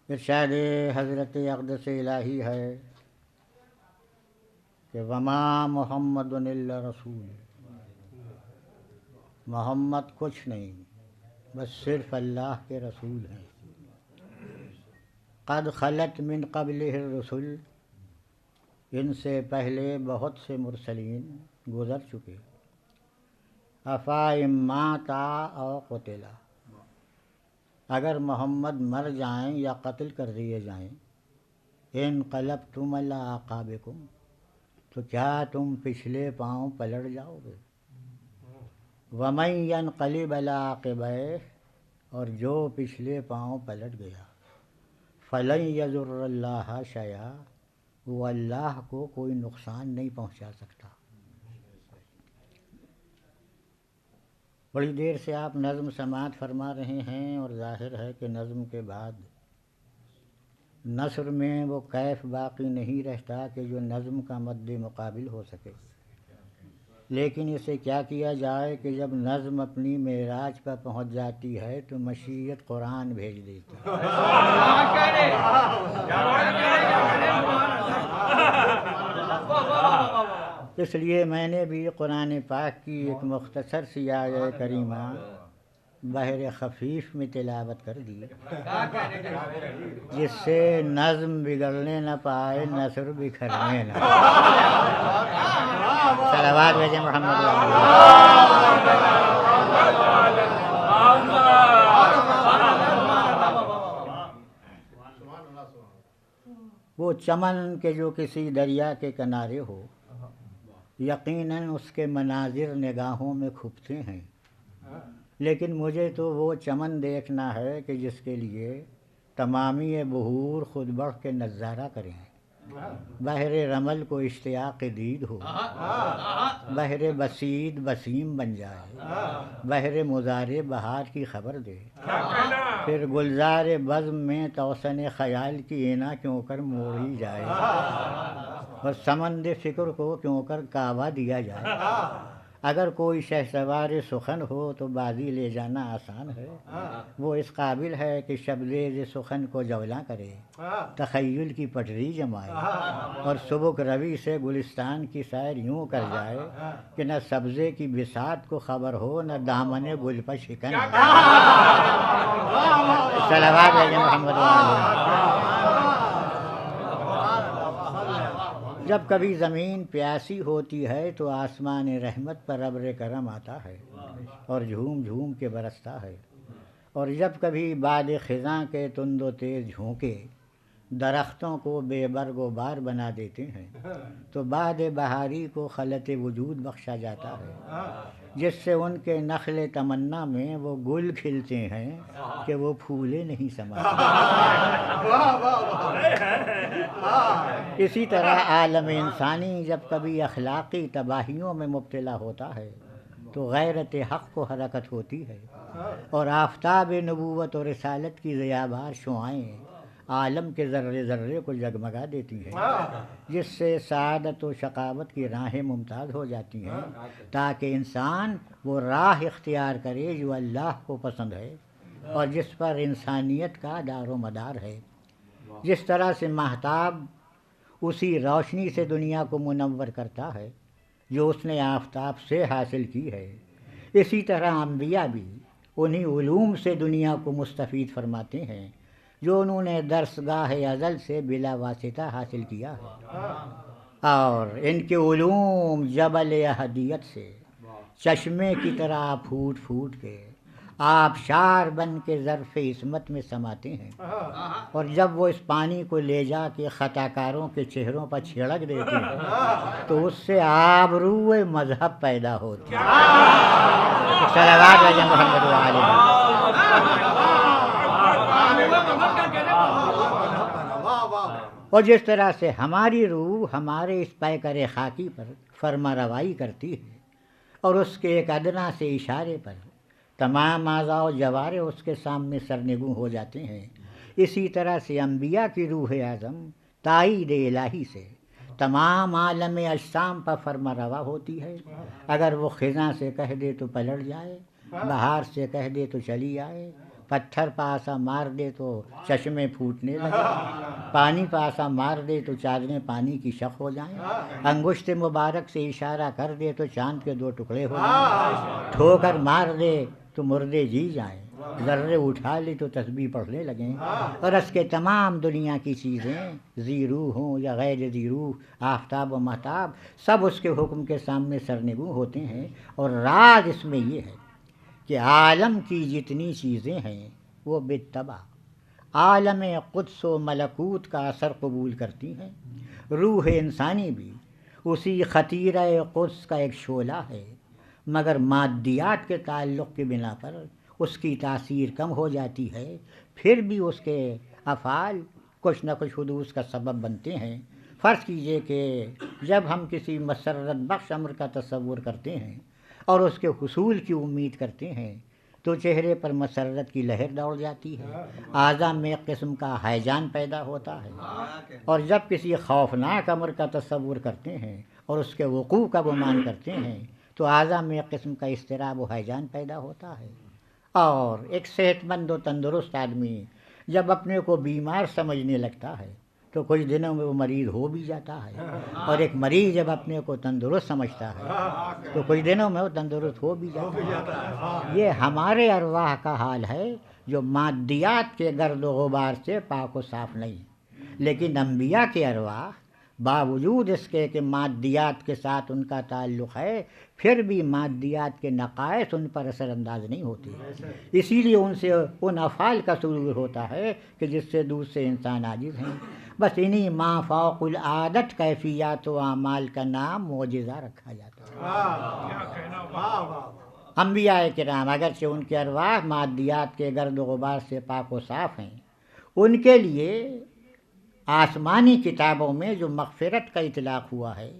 ارشاد حضرت اقدس الہی ہے کہ وما محمد الا رسول، محمد کچھ نہیں، بس صرف اللہ کے رسول ہیں. قد خلت من قبلہ الرسل، ان سے پہلے بہت سے مرسلین گزر چکے. افا ماتا او قتلا، اگر محمد مر جائیں یا قتل کر دیے جائیں، انقلبتم علی اعقابکم، تو کیا تم پچھلے پاؤں پلٹ جاؤ گے؟ ومن ینقلب علی عاقبیہ، اور جو پچھلے پاؤں پلٹ گیا، فلن یضر اللہ شیئا، وہ اللہ کو کوئی نقصان نہیں پہنچا سکتا. بڑی دیر سے آپ نظم سماعت فرما رہے ہیں، اور ظاہر ہے کہ نظم کے بعد نثر میں وہ کیف باقی نہیں رہتا کہ جو نظم کا مد مقابل ہو سکے. لیکن اسے کیا کیا جائے کہ جب نظم اپنی معراج پر پہنچ جاتی ہے تو مشیت قرآن بھیج دیتی ہے. اس لیے میں نے بھی قرآن پاک کی ایک مختصر سی آیت کریمہ بحر خفیف میں تلاوت کر دی، جس سے نظم بگڑنے نہ پائے، نثر بکھرنے نہ پائے. صلوات بھیجیں محمد وہ چمن کے جو کسی دریا کے کنارے ہو، یقیناً اس کے مناظر نگاہوں میں کھپتے ہیں، لیکن مجھے تو وہ چمن دیکھنا ہے کہ جس کے لیے تمامی بحور خود بڑھ کے نظارہ کریں. بحر رمل کو اشتیاق دید ہو، بحر بسیط بسیم بن جائے، بحر مزار بہار کی خبر دے، پھر گلزار بزم میں توسن خیال کی اینا کیوں کر موڑی جائے، اور سمند فکر کو کیوں کر کعبہ دیا جائے. اگر کوئی شہسوار سخن ہو تو بازی لے جانا آسان ہے، وہ اس قابل ہے کہ شبریز سخن کو جولاں کرے، تخیل کی پٹری جمائے، اور سبک روی سے گلستان کی سیر یوں کر جائے کہ نہ سبزے کی بساط کو خبر ہو، نہ دامن گل پر شکن. صلوات علی محمد جب کبھی زمین پیاسی ہوتی ہے تو آسمان رحمت پر ابر کرم آتا ہے اور جھوم جھوم کے برستا ہے، اور جب کبھی باد خزاں کے تند و تیز جھونکے درختوں کو بے برگ و بار بنا دیتے ہیں تو باد بہاری کو خلط وجود بخشا جاتا ہے، جس سے ان کے نخل تمنا میں وہ گل کھلتے ہیں کہ وہ پھولے نہیں سماتے. اسی طرح عالم انسانی جب کبھی اخلاقی تباہیوں میں مبتلا ہوتا ہے تو غیرت حق کو حرکت ہوتی ہے، اور آفتاب نبوت اور رسالت کی ضیابار شعائیں عالم کے ذرے ذرے کو جگمگا دیتی ہیں، جس سے سعادت و شقاوت کی راہیں ممتاز ہو جاتی ہیں، تاکہ انسان وہ راہ اختیار کرے جو اللہ کو پسند ہے اور جس پر انسانیت کا دار و مدار ہے. جس طرح سے ماہتاب اسی روشنی سے دنیا کو منور کرتا ہے جو اس نے آفتاب سے حاصل کی ہے، اسی طرح انبیاء بھی انہی علوم سے دنیا کو مستفید فرماتے ہیں جو انہوں نے درسگاہ ازل سے بلا واسطہ حاصل کیا ہے، اور ان کے علوم جبل احدیت سے چشمے کی طرح پھوٹ پھوٹ کے آبشار بن کے ظرف عصمت میں سماتے ہیں، اور جب وہ اس پانی کو لے جا کے خطا کاروں کے چہروں پر چھڑک دیتے ہیں تو اس سے آبرو مذہب پیدا ہوتی ہے. صلوات علی محمد و آلہ. اور جس طرح سے ہماری روح ہمارے اس پیکر خاکی پر فرما روائی کرتی ہے اور اس کے ایک ادنا سے اشارے پر تمام اعضاء و جوارح اس کے سامنے سرنگوں ہو جاتے ہیں، اسی طرح سے انبیاء کی روح اعظم تائید الہی سے تمام عالم اجسام پر فرما روا ہوتی ہے. اگر وہ خزاں سے کہہ دے تو پلٹ جائے، بہار سے کہہ دے تو چلی آئے، پتھر پاسا مار دے تو چشمے پھوٹنے لگے، پانی پاسا مار دے تو چادریں پانی کی شق ہو جائیں، انگشت مبارک سے اشارہ کر دے تو چاند کے 2 ٹکڑے ہو جائیں، ٹھوکر مار دے تو مردے جی جائیں، ذرے اٹھا لی تو تسبیح پڑھنے لگیں، اور اس کے تمام دنیا کی چیزیں ذی روح ہوں یا غیر ذی روح، آفتاب و مہتاب، سب اس کے حکم کے سامنے سرنگوں ہوتے ہیں۔ اور راز اس میں یہ ہے کہ عالم کی جتنی چیزیں ہیں وہ بالطبع عالم قدس و ملکوت کا اثر قبول کرتی ہیں۔ روح انسانی بھی اسی خطیرہ قدس کا ایک شعلہ ہے، مگر مادیات کے تعلق کے بنا پر اس کی تاثیر کم ہو جاتی ہے، پھر بھی اس کے افعال کچھ نہ کچھ حدوث کا سبب بنتے ہیں۔ فرض کیجئے کہ جب ہم کسی مسرت بخش امر کا تصور کرتے ہیں اور اس کے حصول کی امید کرتے ہیں تو چہرے پر مسرت کی لہر دوڑ جاتی ہے، اعضاء میں ایک قسم کا ہیجان پیدا ہوتا ہے، اور جب کسی خوفناک امر کا تصور کرتے ہیں اور اس کے وقوع کا گمان کرتے ہیں تو اعضاء میں ایک قسم کا اضطراب و ہیجان پیدا ہوتا ہے۔ اور ایک صحت مند و تندرست آدمی جب اپنے کو بیمار سمجھنے لگتا ہے تو کچھ دنوں میں وہ مریض ہو بھی جاتا ہے، اور ایک مریض جب اپنے کو تندرست سمجھتا ہے تو کچھ دنوں میں وہ تندرست ہو بھی جاتا ہے۔ یہ ہمارے ارواح کا حال ہے جو مادیات کے گرد و غبار سے پاک و صاف نہیں، لیکن انبیاء کے ارواح باوجود اس کے کہ مادیات کے ساتھ ان کا تعلق ہے، پھر بھی مادیات کے نقائص ان پر اثر انداز نہیں ہوتے، اسی لیے ان سے ان افعال کا سرور ہوتا ہے کہ جس سے دوسرے انسان عاجز ہیں۔ بس انہی ما فوق العادت کیفیات و اعمال کا نام معجزہ رکھا جاتا ہے۔ انبیاء کرام اگرچہ ان کے ارواح مادیات کے گرد و غبار سے پاک و صاف ہیں، ان کے لیے آسمانی کتابوں میں جو مغفرت کا اطلاق ہوا ہے،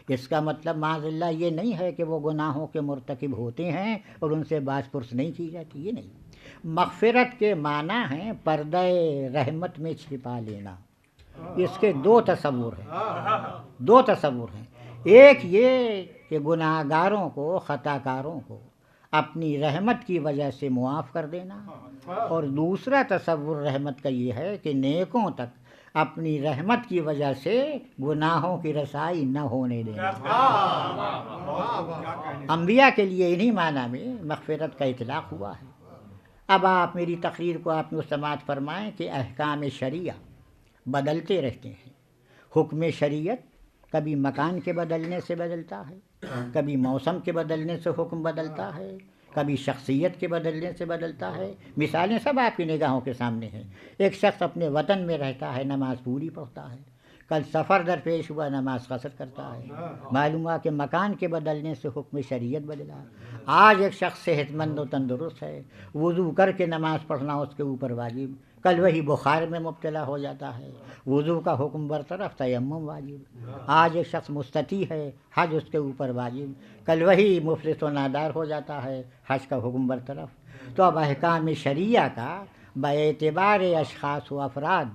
اس کا مطلب معاذ اللہ یہ نہیں ہے کہ وہ گناہوں کے مرتکب ہوتے ہیں اور ان سے باز پرس نہیں کی جاتی، یہ نہیں۔ مغفرت کے معنی ہیں پردہ رحمت میں چھپا لینا۔ اس کے دو تصور ہیں، ایک یہ کہ گناہ گاروں کو، خطا کاروں کو اپنی رحمت کی وجہ سے معاف کر دینا، اور دوسرا تصور رحمت کا یہ ہے کہ نیکوں تک اپنی رحمت کی وجہ سے گناہوں کی رسائی نہ ہونے دینا۔ انبیاء کے لیے انہی معنی میں مغفرت کا اطلاق ہوا ہے۔ اب آپ میری تقریر کو آپ نے سماعت فرمائیں کہ احکام شریعہ بدلتے رہتے ہیں۔ حکم شریعت کبھی مکان کے بدلنے سے بدلتا ہے، کبھی موسم کے بدلنے سے حکم بدلتا ہے، کبھی شخصیت کے بدلنے سے بدلتا ہے۔ مثالیں سب آپ کی نگاہوں کے سامنے ہیں۔ ایک شخص اپنے وطن میں رہتا ہے، نماز پوری پڑھتا ہے، کل سفر درپیش ہوا، نماز قصر کرتا ہے۔ معلوم ہوا کہ مکان کے بدلنے سے حکم شریعت بدلا۔ آج ایک شخص صحت مند و تندرست ہے، وضو کر کے نماز پڑھنا اس کے اوپر واجب، کل وہی بخار میں مبتلا ہو جاتا ہے، وضو کا حکم برطرف، تیمم واجب۔ آج ایک شخص مستطیع ہے، حج اس کے اوپر واجب، کل وہی مفلس و نادار ہو جاتا ہے، حج کا حکم برطرف۔ تو اب احکام شریعہ کا باعتبار اشخاص و افراد،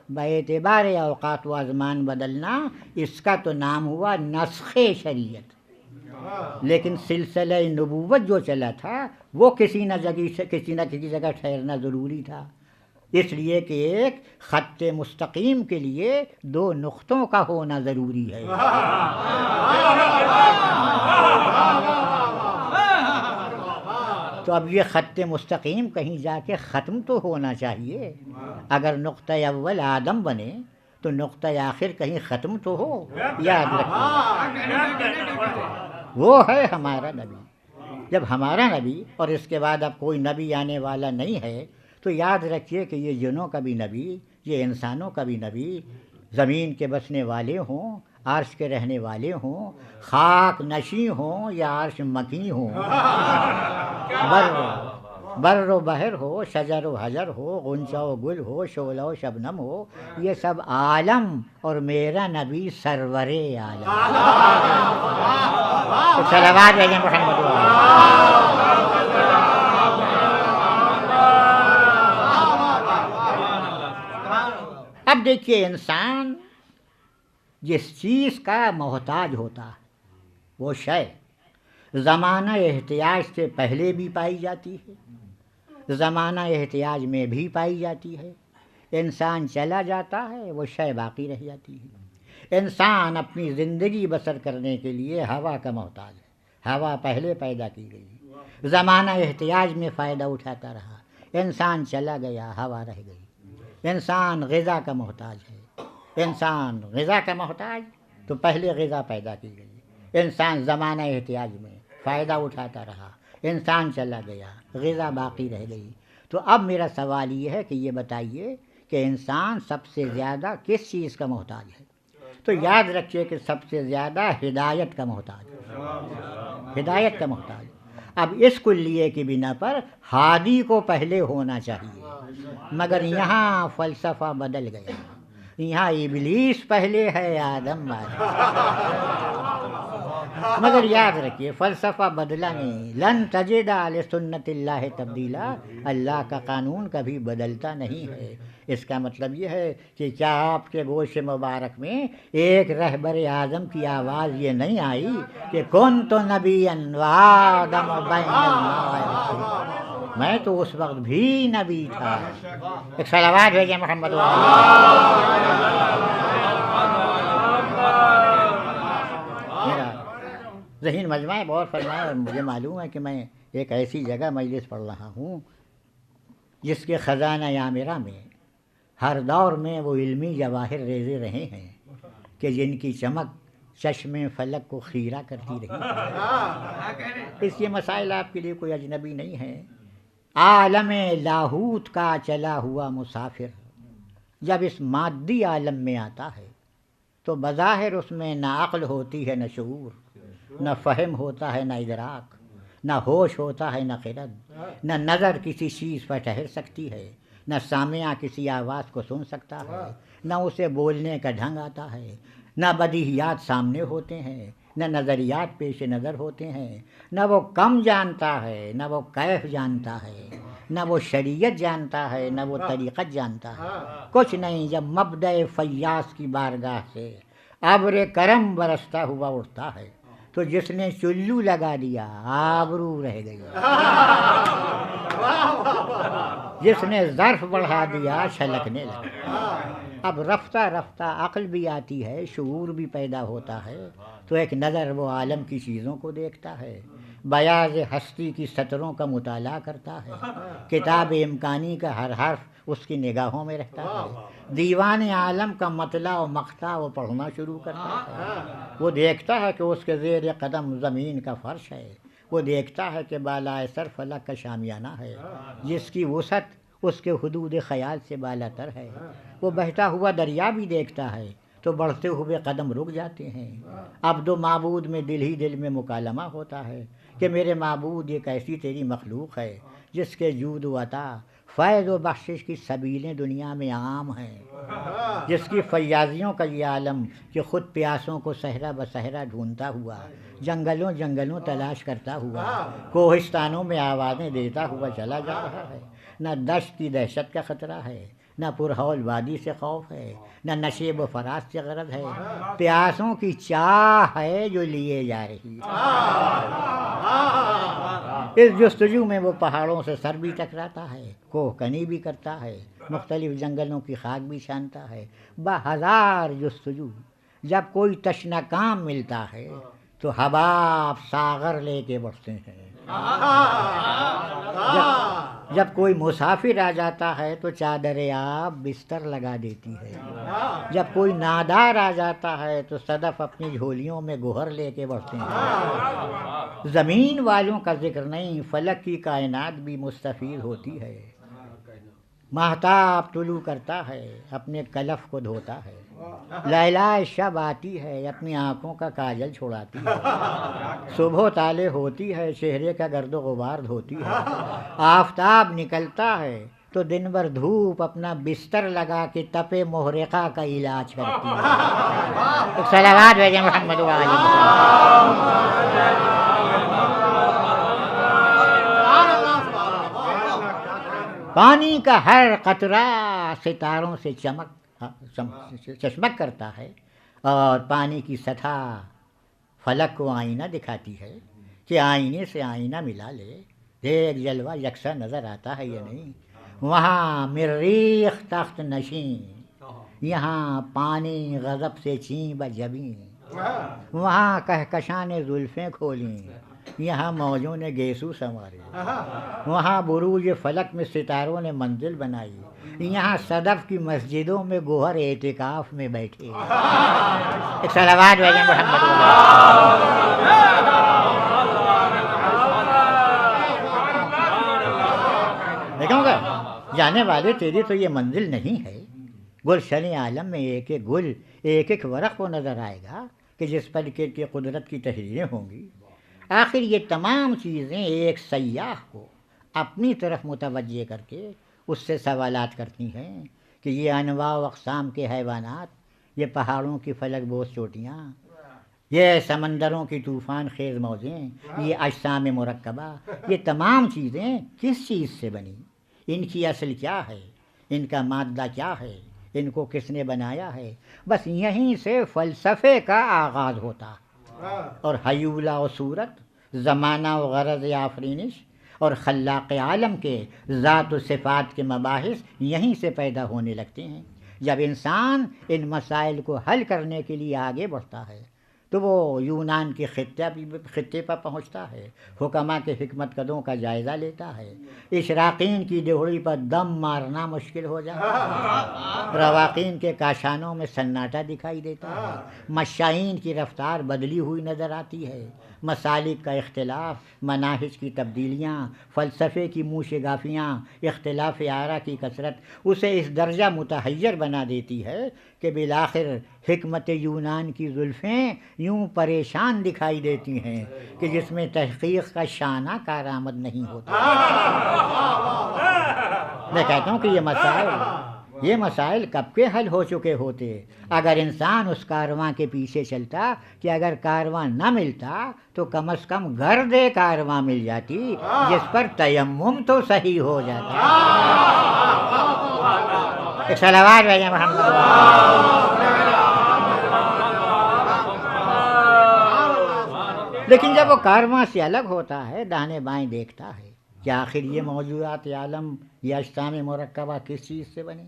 باعتبار اوقات و ازمان بدلنا، اس کا تو نام ہوا نسخ شریعت۔ لیکن سلسلہ نبوت جو چلا تھا وہ کسی نہ کسی جگہ ٹھہرنا ضروری تھا، اس لیے کہ ایک خط مستقیم کے لیے دو نقطوں کا ہونا ضروری ہے۔ تو اب یہ خط مستقیم کہیں جا کے ختم تو ہونا چاہیے۔ اگر نقطہ اول آدم بنے تو نقطہ آخر کہیں ختم تو ہو۔ یاد رکھیں وہ ہے ہمارا نبی۔ جب ہمارا نبی اور اس کے بعد اب کوئی نبی آنے والا نہیں ہے تو یاد رکھیے کہ یہ جنوں کا بھی نبی، یہ انسانوں کا بھی نبی، زمین کے بسنے والے ہوں، عرش کے رہنے والے ہوں، خاک نشیں ہوں یا عرش مکی ہوں، بر و بحر ہو، شجر و حجر ہو، غنچہ و گل ہو، شعلہ و شبنم ہو، یہ سب عالم اور میرا نبی سرور عالم۔ صلوات علی محمد۔ اب دیکھیے انسان جس چیز کا محتاج ہوتا ہے وہ شے زمانہ احتیاج سے پہلے بھی پائی جاتی ہے، زمانہ احتیاج میں بھی پائی جاتی ہے۔ انسان چلا جاتا ہے وہ شے باقی رہ جاتی ہے۔ انسان اپنی زندگی بسر کرنے کے لیے ہوا کا محتاج ہے، ہوا پہلے پیدا کی گئی، زمانہ احتیاج میں فائدہ اٹھاتا رہا، انسان چلا گیا ہوا رہ گئی، انسان غذا کا محتاج ہے، انسان غذا کا محتاج تو پہلے غذا پیدا کی گئی، انسان زمانہ احتیاج میں فائدہ اٹھاتا رہا، انسان چلا گیا غذا باقی رہ گئی۔ تو اب میرا سوال یہ ہے کہ یہ بتائیے کہ انسان سب سے زیادہ کس چیز کا محتاج ہے؟ تو یاد رکھیے کہ سب سے زیادہ ہدایت کا محتاج ہے، ہدایت کا محتاج۔ اب اس کلیے کی بنا پر ہادی کو پہلے ہونا چاہیے، مگر یہاں فلسفہ بدل گیا، یہاں ابلیس پہلے ہے آدم بعد۔ مگر یاد رکھیے فلسفہ بدلا نہیں، لن تجد لسنت اللہ تبدیلا، اللہ کا قانون کبھی بدلتا نہیں ہے۔ اس کا مطلب یہ ہے کہ کیا آپ کے گوش مبارک میں ایک رہبر اعظم کی آواز یہ نہیں آئی کہ کنت نبیا وآدم بین الماء، میں تو اس وقت بھی نبی تھا۔ ایک صلوات بھیجیں محمد۔ میرا ذہین مجمع غور فرمائے، اور مجھے معلوم ہے کہ میں ایک ایسی جگہ مجلس پڑھ رہا ہوں جس کے خزانہ عامرہ میں ہر دور میں وہ علمی جواہر ریزے رہے ہیں کہ جن کی چمک چشم فلک کو خیرہ کرتی رہی۔ اس یہ مسائل آپ کے لیے کوئی اجنبی نہیں ہے۔ عالم لاہوت کا چلا ہوا مسافر جب اس مادی عالم میں آتا ہے تو بظاہر اس میں نہ عقل ہوتی ہے، نہ شعور، نہ فہم ہوتا ہے، نہ ادراک، نہ ہوش ہوتا ہے، نہ خرد، نہ نظر کسی چیز پر ٹھہر سکتی ہے، نہ سامعہ کسی آواز کو سن سکتا ہے، نہ اسے بولنے کا ڈھنگ آتا ہے، نہ بدیہیات سامنے ہوتے ہیں، نہ نظریات پیش نظر ہوتے ہیں، نہ وہ کم جانتا ہے، نہ وہ کیف جانتا ہے، نہ وہ شریعت جانتا ہے، نہ وہ طریقت جانتا ہے، کچھ نہیں۔ جب مبدأ فیاض کی بارگاہ سے ابر کرم برستا ہوا اٹھتا ہے تو جس نے چلو لگا دیا آبرو رہ گئی، جس نے ظرف بڑھا دیا چھلکنے لگا۔ اب رفتہ رفتہ عقل بھی آتی ہے، شعور بھی پیدا ہوتا ہے، تو ایک نظر وہ عالم کی چیزوں کو دیکھتا ہے، بیاض ہستی کی سطروں کا مطالعہ کرتا ہے، کتاب امکانی کا ہر حرف اس کی نگاہوں میں رہتا ہے، دیوان عالم کا مطلع و مقطع وہ پڑھنا شروع کرتا ہے، وہ دیکھتا ہے کہ اس کے زیر قدم زمین کا فرش ہے، وہ دیکھتا ہے کہ بالائے سر فلک کا شامیانہ ہے جس کی وسعت اس کے حدود خیال سے بالا تر ہے، وہ بہتا ہوا دریا بھی دیکھتا ہے تو بڑھتے ہوئے قدم رک جاتے ہیں۔ عبد و معبود میں دل ہی دل میں مکالمہ ہوتا ہے کہ میرے معبود ایک ایسی تیری مخلوق ہے جس کے جود و عطا، فیض و بخشش کی سبیلیں دنیا میں عام ہیں، جس کی فیاضیوں کا یہ عالم کہ خود پیاسوں کو صحرا بصحرا ڈھونڈتا ہوا، جنگلوں جنگلوں تلاش کرتا ہوا، کوہستانوں میں آوازیں دیتا ہوا چلا جا رہا ہے۔ نہ دشت کی دہشت کا خطرہ ہے، نہ پرہول وادی سے خوف ہے، نہ نشیب و فراز سے غرض ہے، پیاسوں کی چاہ ہے جو لیے جا رہی ہے۔ اس جستجو میں وہ پہاڑوں سے سر بھی ٹکراتا ہے، کوہ کنی بھی کرتا ہے، مختلف جنگلوں کی خاک بھی چھانتا ہے، بہزار جستجو جب کوئی تشنہ کام ملتا ہے تو حباب ساغر لے کے بڑھتے ہیں، جب کوئی مسافر آ جاتا ہے تو چادر آب بستر لگا دیتی ہے، جب کوئی نادار آ جاتا ہے تو صدف اپنی جھولیوں میں گوہر لے کے بڑھتے ہیں۔ زمین والوں کا ذکر نہیں، فلک کی کائنات بھی مستفید ہوتی ہے۔ مہتاب طلوع کرتا ہے، اپنے کلف کو دھوتا ہے، لیلہ شب آتی ہے، اپنی آنکھوں کا کاجل چھوڑاتی ہے، صبح طالع ہوتی ہے، چہرے کا گرد و غبار دھوتی ہے، آفتاب نکلتا ہے تو دن بھر دھوپ اپنا بستر لگا کے تپے محرقہ کا علاج کرتی ہے۔ ایک صلوات بھیجیں محمد پانی کا ہر قطرہ ستاروں سے چشمک کرتا ہے، اور پانی کی سطح فلک کو آئینہ دکھاتی ہے کہ آئینے سے آئینہ ملا لے، ایک جلوہ یکساں نظر آتا ہے یا نہیں۔ وہاں مریخ تخت نشین، یہاں پانی غضب سے چین بجبیں، وہاں کہکشاں نے زلفیں کھولیں، یہاں موجوں نے گیسو سنوارے، وہاں بروج فلک میں ستاروں نے منزل بنائی، یہاں صدف کی مسجدوں میں گوہر اعتکاف میں بیٹھے۔ ایک صلوات بھیجیں محمد دیکھوں گا جانے والے تیری تو یہ منزل نہیں ہے۔ گلشن عالم میں ایک ایک گل، ایک ایک ورق وہ نظر آئے گا کہ جس پر کہ قدرت کی تحریریں ہوں گی۔ آخر یہ تمام چیزیں ایک سیاح کو اپنی طرف متوجہ کر کے اس سے سوالات کرتی ہیں کہ یہ انواع و اقسام کے حیوانات، یہ پہاڑوں کی فلک بوس چوٹیاں، یہ سمندروں کی طوفان خیز موجیں، یہ اجسام مرکبہ، یہ تمام چیزیں کس چیز سے بنی، ان کی اصل کیا ہے، ان کا مادہ کیا ہے، ان کو کس نے بنایا ہے۔ بس یہیں سے فلسفے کا آغاز ہوتا اور حیولہ و صورت، زمانہ و غرض آفرینش اور خلاق عالم کے ذات و صفات کے مباحث یہیں سے پیدا ہونے لگتے ہیں۔ جب انسان ان مسائل کو حل کرنے کے لیے آگے بڑھتا ہے تو وہ یونان کے خطے پر پہنچتا ہے، حکما کے حکمت قدوں کا جائزہ لیتا ہے، اشراقین کی ڈہڑی پر دم مارنا مشکل ہو جاتا ہے، رواقین کے کاشانوں میں سناٹا دکھائی دیتا ہے، مشائین کی رفتار بدلی ہوئی نظر آتی ہے، مسالک کا اختلاف، مناہج کی تبدیلیاں، فلسفے کی موش گافیاں، اختلاف آرا کی کثرت اسے اس درجہ متحیر بنا دیتی ہے کہ بالآخر حکمت یونان کی زلفیں یوں پریشان دکھائی دیتی ہیں کہ جس میں تحقیق کا شانہ کارآمد نہیں ہوتا۔ میں کہتا ہوں کہ یہ مسائل کب کے حل ہو چکے ہوتے اگر انسان اس کارواں کے پیچھے چلتا کہ اگر کارواں نہ ملتا تو کم از کم گرد کارواں مل جاتی جس پر تیمم تو صحیح ہو جاتا۔ ایک صلوات بھیجیں محمد۔ لیکن جب وہ کارواں سے الگ ہوتا ہے، دانے بائیں دیکھتا ہے کہ آخر یہ موجودات عالم، یہ اجسام مرکبہ کس چیز سے بنے؟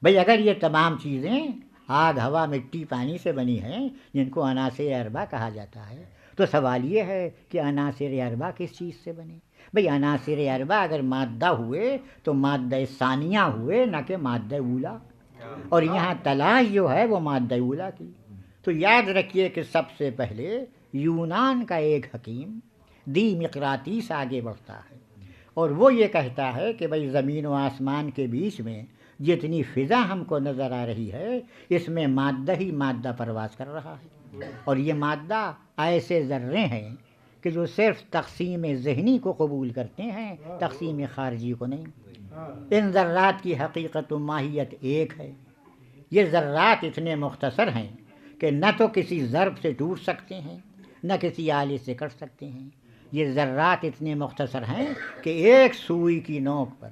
بھئی اگر یہ تمام چیزیں آگ، ہوا، مٹی، پانی سے بنی ہیں جن کو عناصر اربع کہا جاتا ہے، تو سوال یہ ہے کہ عناصر اربع کس چیز سے بنے؟ بھئی عناصر اربع اگر مادہ ہوئے تو مادہ ثانیہ ہوئے، نہ کہ مادہ اولا، اور یہاں تلاش جو ہے وہ مادہ اولا کی۔ تو یاد رکھیے کہ سب سے پہلے یونان کا ایک حکیم دیمقراطیس آگے بڑھتا ہے اور وہ یہ کہتا ہے کہ بھئی زمین و آسمان کے بیچ میں جتنی فضا ہم کو نظر آ رہی ہے اس میں مادہ ہی مادہ پرواز کر رہا ہے، اور یہ مادہ ایسے ذرے ہیں کہ جو صرف تقسیم ذہنی کو قبول کرتے ہیں، تقسیم خارجی کو نہیں۔ ان ذرات کی حقیقت و ماہیت ایک ہے۔ یہ ذرات اتنے مختصر ہیں کہ نہ تو کسی ضرب سے ٹوٹ سکتے ہیں نہ کسی آلے سے کٹ سکتے ہیں۔ یہ ذرات اتنے مختصر ہیں کہ ایک سوئی کی نوک پر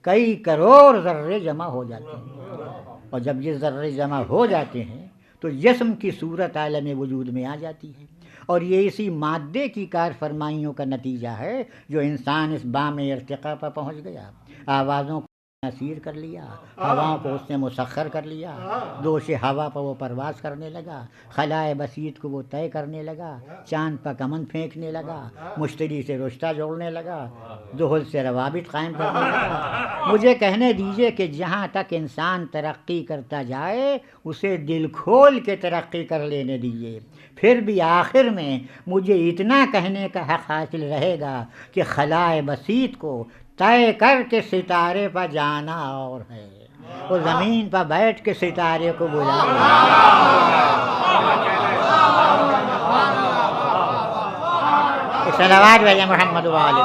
کئی کروڑ ذرے جمع ہو جاتے ہیں، اور جب یہ ذرے جمع ہو جاتے ہیں تو جسم کی صورت عالم وجود میں آ جاتی ہے، اور یہ اسی مادے کی کار فرمائیوں کا نتیجہ ہے جو انسان اس بام ارتقاء پر پہنچ گیا، آوازوں کو اسیر کر لیا، ہواؤں کو اس نے مسخر کر لیا، دوش ہوا پر وہ پرواز کرنے لگا، خلائے بسیط کو وہ طے کرنے لگا، چاند پر کمن پھینکنے لگا، مشتری سے رشتہ جوڑنے لگا، زحل سے روابط قائم کرنے لگا۔ مجھے کہنے دیجئے کہ جہاں تک انسان ترقی کرتا جائے اسے دل کھول کے ترقی کر لینے دیجئے، پھر بھی آخر میں مجھے اتنا کہنے کا حق حاصل رہے گا کہ خلائے بسیط کو طے کر کے ستارے پر جانا اور ہے، وہ زمین پر بیٹھ کے ستارے کو بلا صلوات بھیجیں محمد وآلہ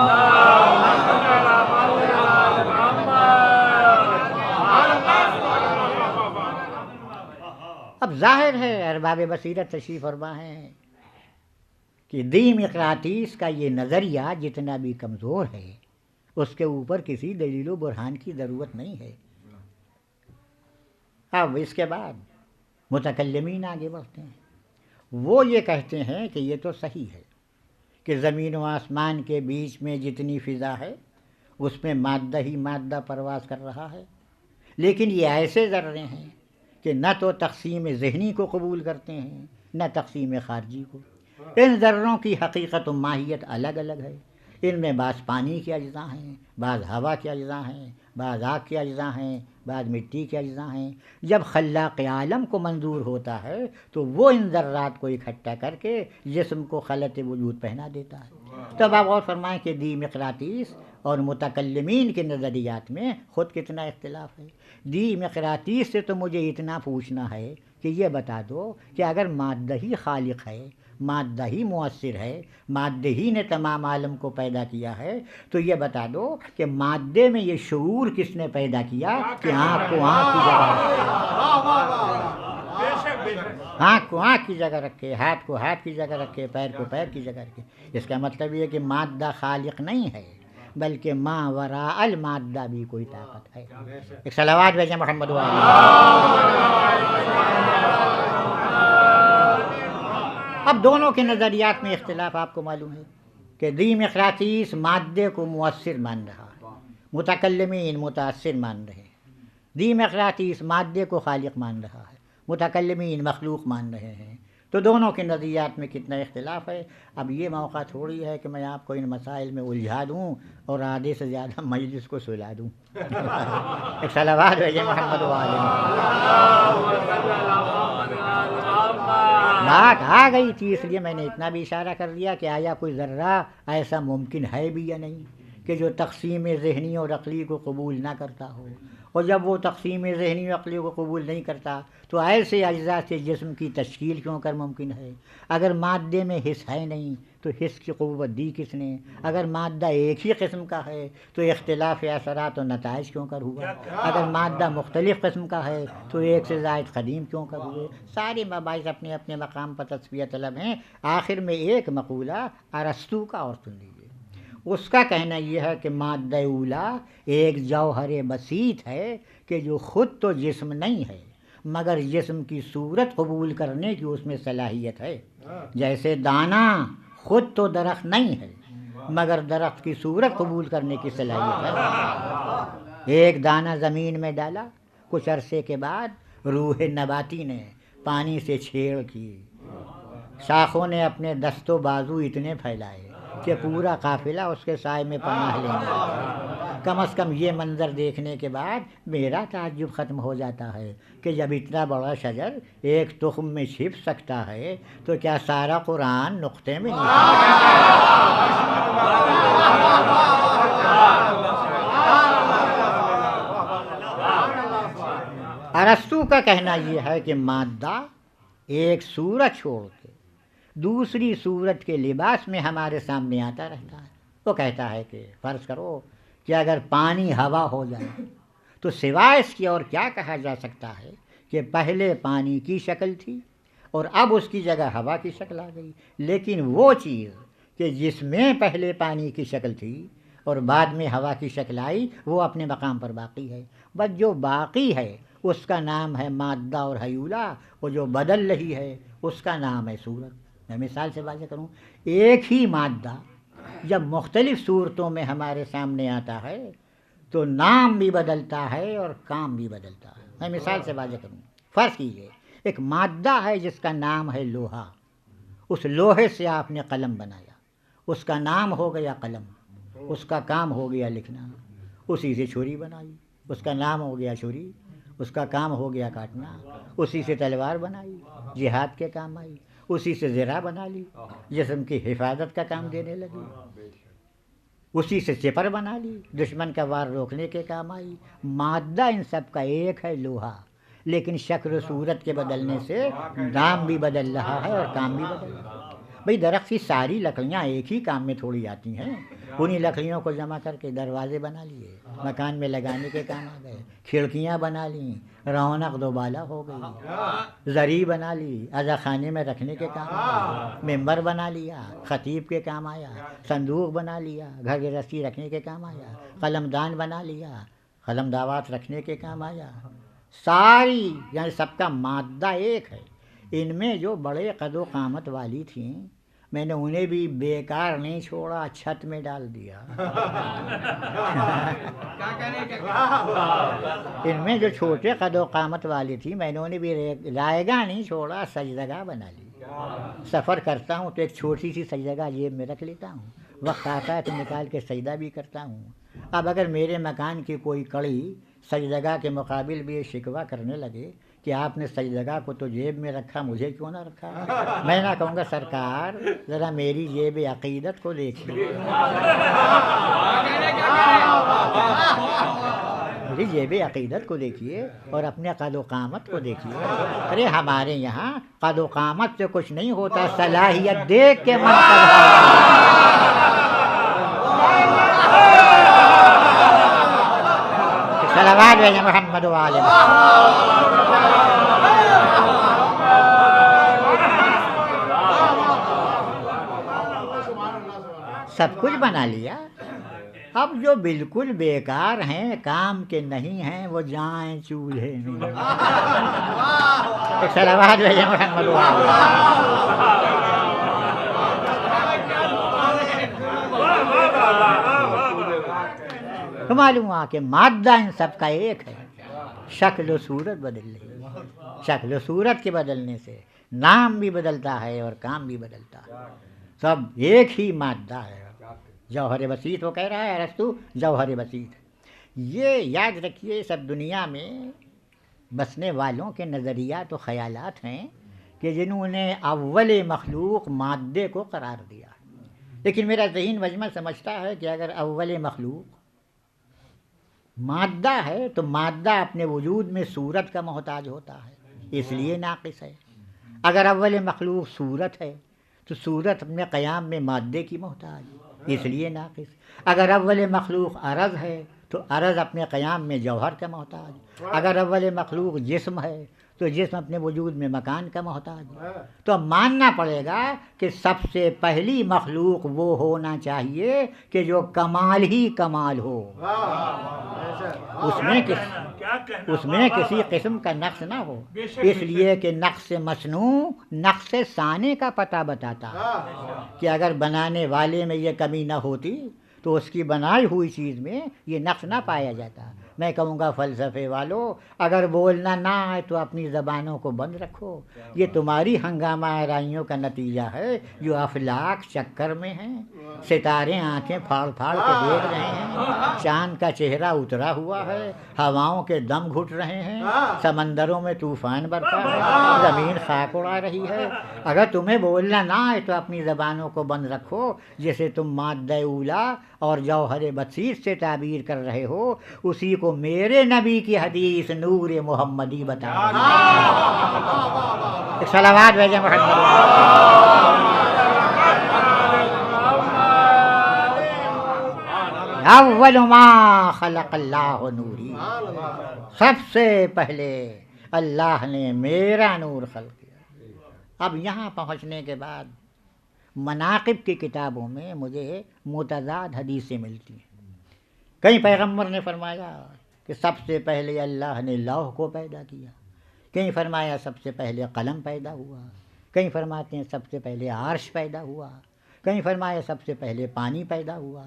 اب ظاہر ہے ارباب بصیرت تشریف فرما ہیں کہ دیمقراطیس کا یہ نظریہ جتنا بھی کمزور ہے اس کے اوپر کسی دلیل و برہان کی ضرورت نہیں ہے۔ اب اس کے بعد متکلمین آگے بڑھتے ہیں، وہ یہ کہتے ہیں کہ یہ تو صحیح ہے کہ زمین و آسمان کے بیچ میں جتنی فضا ہے اس میں مادہ ہی مادہ پرواز کر رہا ہے، لیکن یہ ایسے ذرے ہیں کہ نہ تو تقسیم ذہنی کو قبول کرتے ہیں نہ تقسیم خارجی کو، ان ذروں کی حقیقت و ماہیت الگ الگ ہے. ان میں بعض پانی کے اجزاء ہیں، بعض ہوا کے اجزاء ہیں، بعض آگ کے اجزاء ہیں، بعض مٹی کے اجزاء ہیں. جب خلاق عالم کو منظور ہوتا ہے تو وہ ان ذرات کو اکٹھا کر کے جسم کو خلط وجود پہنا دیتا ہے. تب آپ غور فرمائیں کہ دی مقراطیس اور متکلمین کے نظریات میں خود کتنا اختلاف ہے. دی مقراطیس سے تو مجھے اتنا پوچھنا ہے کہ یہ بتا دو کہ اگر مادہ ہی خالق ہے، مادہ ہی مؤثر ہے، مادہ ہی نے تمام عالم کو پیدا کیا ہے، تو یہ بتا دو کہ مادے میں یہ شعور کس نے پیدا کیا کہ آنکھ کو آنکھ کی جگہ آنکھ کو آنکھ کی جگہ رکھے، ہاتھ کو ہاتھ کی جگہ رکھے، پیر کو پیر کی جگہ رکھے. اس کا مطلب یہ کہ مادہ خالق نہیں ہے بلکہ ما وراء المادہ بھی کوئی طاقت ہے. ایک صلوات بھیجیں محمد اب دونوں کے نظریات میں اختلاف آپ کو معلوم ہے کہ دی مقراطیس مادے کو مؤثر مان رہا ہے، متکلمین متاثر مان رہے ہیں. دی مقراطیس مادے کو خالق مان رہا ہے، متکلمین مخلوق مان رہے ہیں. تو دونوں کے نظریات میں کتنا اختلاف ہے. اب یہ موقع تھوڑی ہے کہ میں آپ کو ان مسائل میں الجھا دوں اور آدھے سے زیادہ مجلس کو سلا دوں. ایک صلوات بھیجیں محمد بات آ گئی تھی، اس لیے میں نے اتنا بھی اشارہ کر دیا کہ آیا کوئی ذرہ ایسا ممکن ہے بھی یا نہیں کہ جو تقسیم ذہنی اور عقلی کو قبول نہ کرتا ہو. اور جب وہ تقسیم ذہنی و عقلی کو قبول نہیں کرتا تو ایسے اجزاء سے جسم کی تشکیل کیوں کر ممکن ہے؟ اگر مادے میں حس ہے نہیں تو حس کی قوت دی کس نے؟ اگر مادہ ایک ہی قسم کا ہے تو اختلاف اثرات و نتائج کیوں کر ہوا؟ اگر مادہ مختلف قسم کا ہے تو ایک سے زائد قدیم کیوں کر ہوئے؟ سارے مباحث اپنے اپنے مقام پر تصفیہ طلب ہیں. آخر میں ایک مقولہ ارسطو کا اور سن لیجیے. اس کا کہنا یہ ہے کہ مادہ اولا ایک جوہر بسیط ہے کہ جو خود تو جسم نہیں ہے مگر جسم کی صورت قبول کرنے کی اس میں صلاحیت ہے. جیسے دانہ خود تو درخت نہیں ہے مگر درخت کی صورت قبول کرنے کی صلاحیت ہے. ایک دانہ زمین میں ڈالا، کچھ عرصے کے بعد روح نباتی نے پانی سے چھیڑ کی، شاخوں نے اپنے دست و بازو اتنے پھیلائے کہ پورا قافلہ اس کے سائے میں پناہ لینے لگا. کم از کم یہ منظر دیکھنے کے بعد میرا تعجب ختم ہو جاتا ہے کہ جب اتنا بڑا شجر ایک تخم میں چھپ سکتا ہے تو کیا سارا قرآن نقطے میں نہیں؟ ارسطو کا کہنا یہ ہے کہ مادہ ایک صورت چھوڑ کے دوسری صورت کے لباس میں ہمارے سامنے آتا رہتا ہے. وہ کہتا ہے کہ فرض کرو کہ اگر پانی ہوا ہو جائے تو سوائے اس کی اور کیا کہا جا سکتا ہے کہ پہلے پانی کی شکل تھی اور اب اس کی جگہ ہوا کی شکل آ گئی. لیکن وہ چیز کہ جس میں پہلے پانی کی شکل تھی اور بعد میں ہوا کی شکل آئی وہ اپنے مقام پر باقی ہے. بس جو باقی ہے اس کا نام ہے مادہ اور حیولہ، اور جو بدل رہی ہے اس کا نام ہے صورت. میں مثال سے واضح کروں، ایک ہی مادہ جب مختلف صورتوں میں ہمارے سامنے آتا ہے تو نام بھی بدلتا ہے اور کام بھی بدلتا ہے. میں مثال سے واضح کروں، فرض کیجیے ایک مادہ ہے جس کا نام ہے لوہا. اس لوہے سے آپ نے قلم بنایا، اس کا نام ہو گیا قلم، اس کا کام ہو گیا لکھنا. اسی سے چھری بنائی، اس کا نام ہو گیا چھری، اس کا کام ہو گیا کاٹنا. اسی سے تلوار بنائی، جہاد کے کام آئی. اسی سے زرہ بنا لی، جسم کی حفاظت کا کام دینے لگی. اسی سے سپر بنا لی، دشمن کا وار روکنے کے کام آئی. مادہ ان سب کا ایک ہے لوہا، لیکن شکل و صورت کے بدلنے سے نام بھی بدل رہا ہے اور کام بھی بدل رہا ہے. بھئی درخت کی ساری لکڑیاں ایک ہی کام میں تھوڑی آتی ہیں. انہی لکڑیوں کو جمع کر کے دروازے بنا لیے، مکان میں لگانے کے کام آ گئے. کھڑکیاں بنا لیں، رونق دوبالا ہو گئی. زری بنا لی، عزا خانے میں رکھنے کے کام آیا. ممبر بنا لیا، خطیب کے کام آیا. صندوق بنا لیا، گھر گرہستی رکھنے کے کام آیا. قلم دان بنا لیا، قلم دعوات رکھنے کے کام آیا. ساری یعنی سب کا مادہ ایک ہے. ان میں جو بڑے قد و قامت والی تھیں میں نے انہیں بھی بیکار نہیں چھوڑا، چھت میں ڈال دیا۔ ان میں جو چھوٹے قد و قامت والی تھی میں نے انہیں بھی رائگاں نہیں چھوڑا، سجدگاہ بنا لی۔ سفر کرتا ہوں تو ایک چھوٹی سی سجدگاہ جیب میں رکھ لیتا ہوں، وقت آتا ہے تو نکال کے سجدہ بھی کرتا ہوں۔ اب اگر میرے مکان کی کوئی کڑی سجدگاہ کے مقابل بھی یہ شکوہ کرنے لگے کہ آپ نے سجدگاہ کو تو جیب میں رکھا، مجھے کیوں نہ رکھا، میں نہ کہوں گا سرکار ذرا میری جیب عقیدت کو دیکھیے، میری جیب عقیدت کو دیکھیے اور اپنے قد و قامت کو دیکھیے۔ ارے ہمارے یہاں قد و قامت سے کچھ نہیں ہوتا، صلاحیت دیکھ کے من صلوات بھیجیں محمد و آل سب کچھ بنا لیا۔ اب جو بالکل بیکار ہیں، کام کے نہیں ہیں، وہ جائیں چولہے میں۔ صلوات بھیجیں محمد و آل تو معلوم ہوا کہ مادہ ان سب کا ایک ہے، شکل و صورت بدل رہی ہے۔ شکل و صورت کے بدلنے سے نام بھی بدلتا ہے اور کام بھی بدلتا ہے، سب ایک ہی مادہ ہے۔ جوہر بسیط وہ کہہ رہا ہے ارسطو، جوہر بسیط۔ یہ یاد رکھیے سب دنیا میں بسنے والوں کے نظریات و خیالات ہیں کہ جنہوں نے اول مخلوق مادے کو قرار دیا، لیکن میرا ذہن مجمع سمجھتا ہے کہ اگر اول مخلوق مادہ ہے تو مادہ اپنے وجود میں صورت کا محتاج ہوتا ہے، اس لیے ناقص ہے۔ اگر اول مخلوق صورت ہے تو صورت اپنے قیام میں مادے کی محتاج، اس لیے ناقص۔ اگر اول مخلوق عرض ہے تو عرض اپنے قیام میں جوہر کا محتاج۔ اگر اول مخلوق جسم ہے تو جسم اپنے وجود میں مکان کا محتاج۔ تو اب ماننا پڑے گا کہ سب سے پہلی مخلوق وہ ہونا چاہیے کہ جو کمال ہی کمال ہو، اس میں کسی قسم کا نقص نہ ہو، اس لیے کہ نقص مصنوع نقص صانع کا پتہ بتاتا کہ اگر بنانے والے میں یہ کمی نہ ہوتی تو اس کی بنائی ہوئی چیز میں یہ نقص نہ پایا جاتا۔ میں کہوں گا فلسفے والو، اگر بولنا نہ آئے تو اپنی زبانوں کو بند رکھو، یہ تمہاری ہنگامہ آرائیوں کا نتیجہ ہے جو افلاک چکر میں ہیں، ستارے آنکھیں پھاڑ پھاڑ کے دیکھ رہے ہیں، چاند کا چہرہ اترا ہوا ہے، ہواؤں کے دم گھٹ رہے ہیں، سمندروں میں طوفان برپا ہے، زمین خاک اڑا رہی ہے۔ اگر تمہیں بولنا نہ آئے تو اپنی زبانوں کو بند رکھو، جسے تم مادہ اولا اور جوہر بسیط سے تعبیر کر رہے ہو، اسی کو میرے نبی کی حدیث نور محمدی بتا رہی ہے۔ صلوات بھیجیں محمد۔ اول ما خلق اللہ نوری، سب سے پہلے اللہ نے میرا نور خلق کیا۔ اب یہاں پہنچنے کے بعد مناقب کی کتابوں میں مجھے متضاد حدیثیں ملتی ہیں۔ کئی پیغمبر نے فرمایا کہ سب سے پہلے اللہ نے لوح کو پیدا کیا، کہیں فرمایا سب سے پہلے قلم پیدا ہوا، کہیں فرماتے ہیں سب سے پہلے عرش پیدا ہوا، کہیں فرمایا سب سے پہلے پانی پیدا ہوا،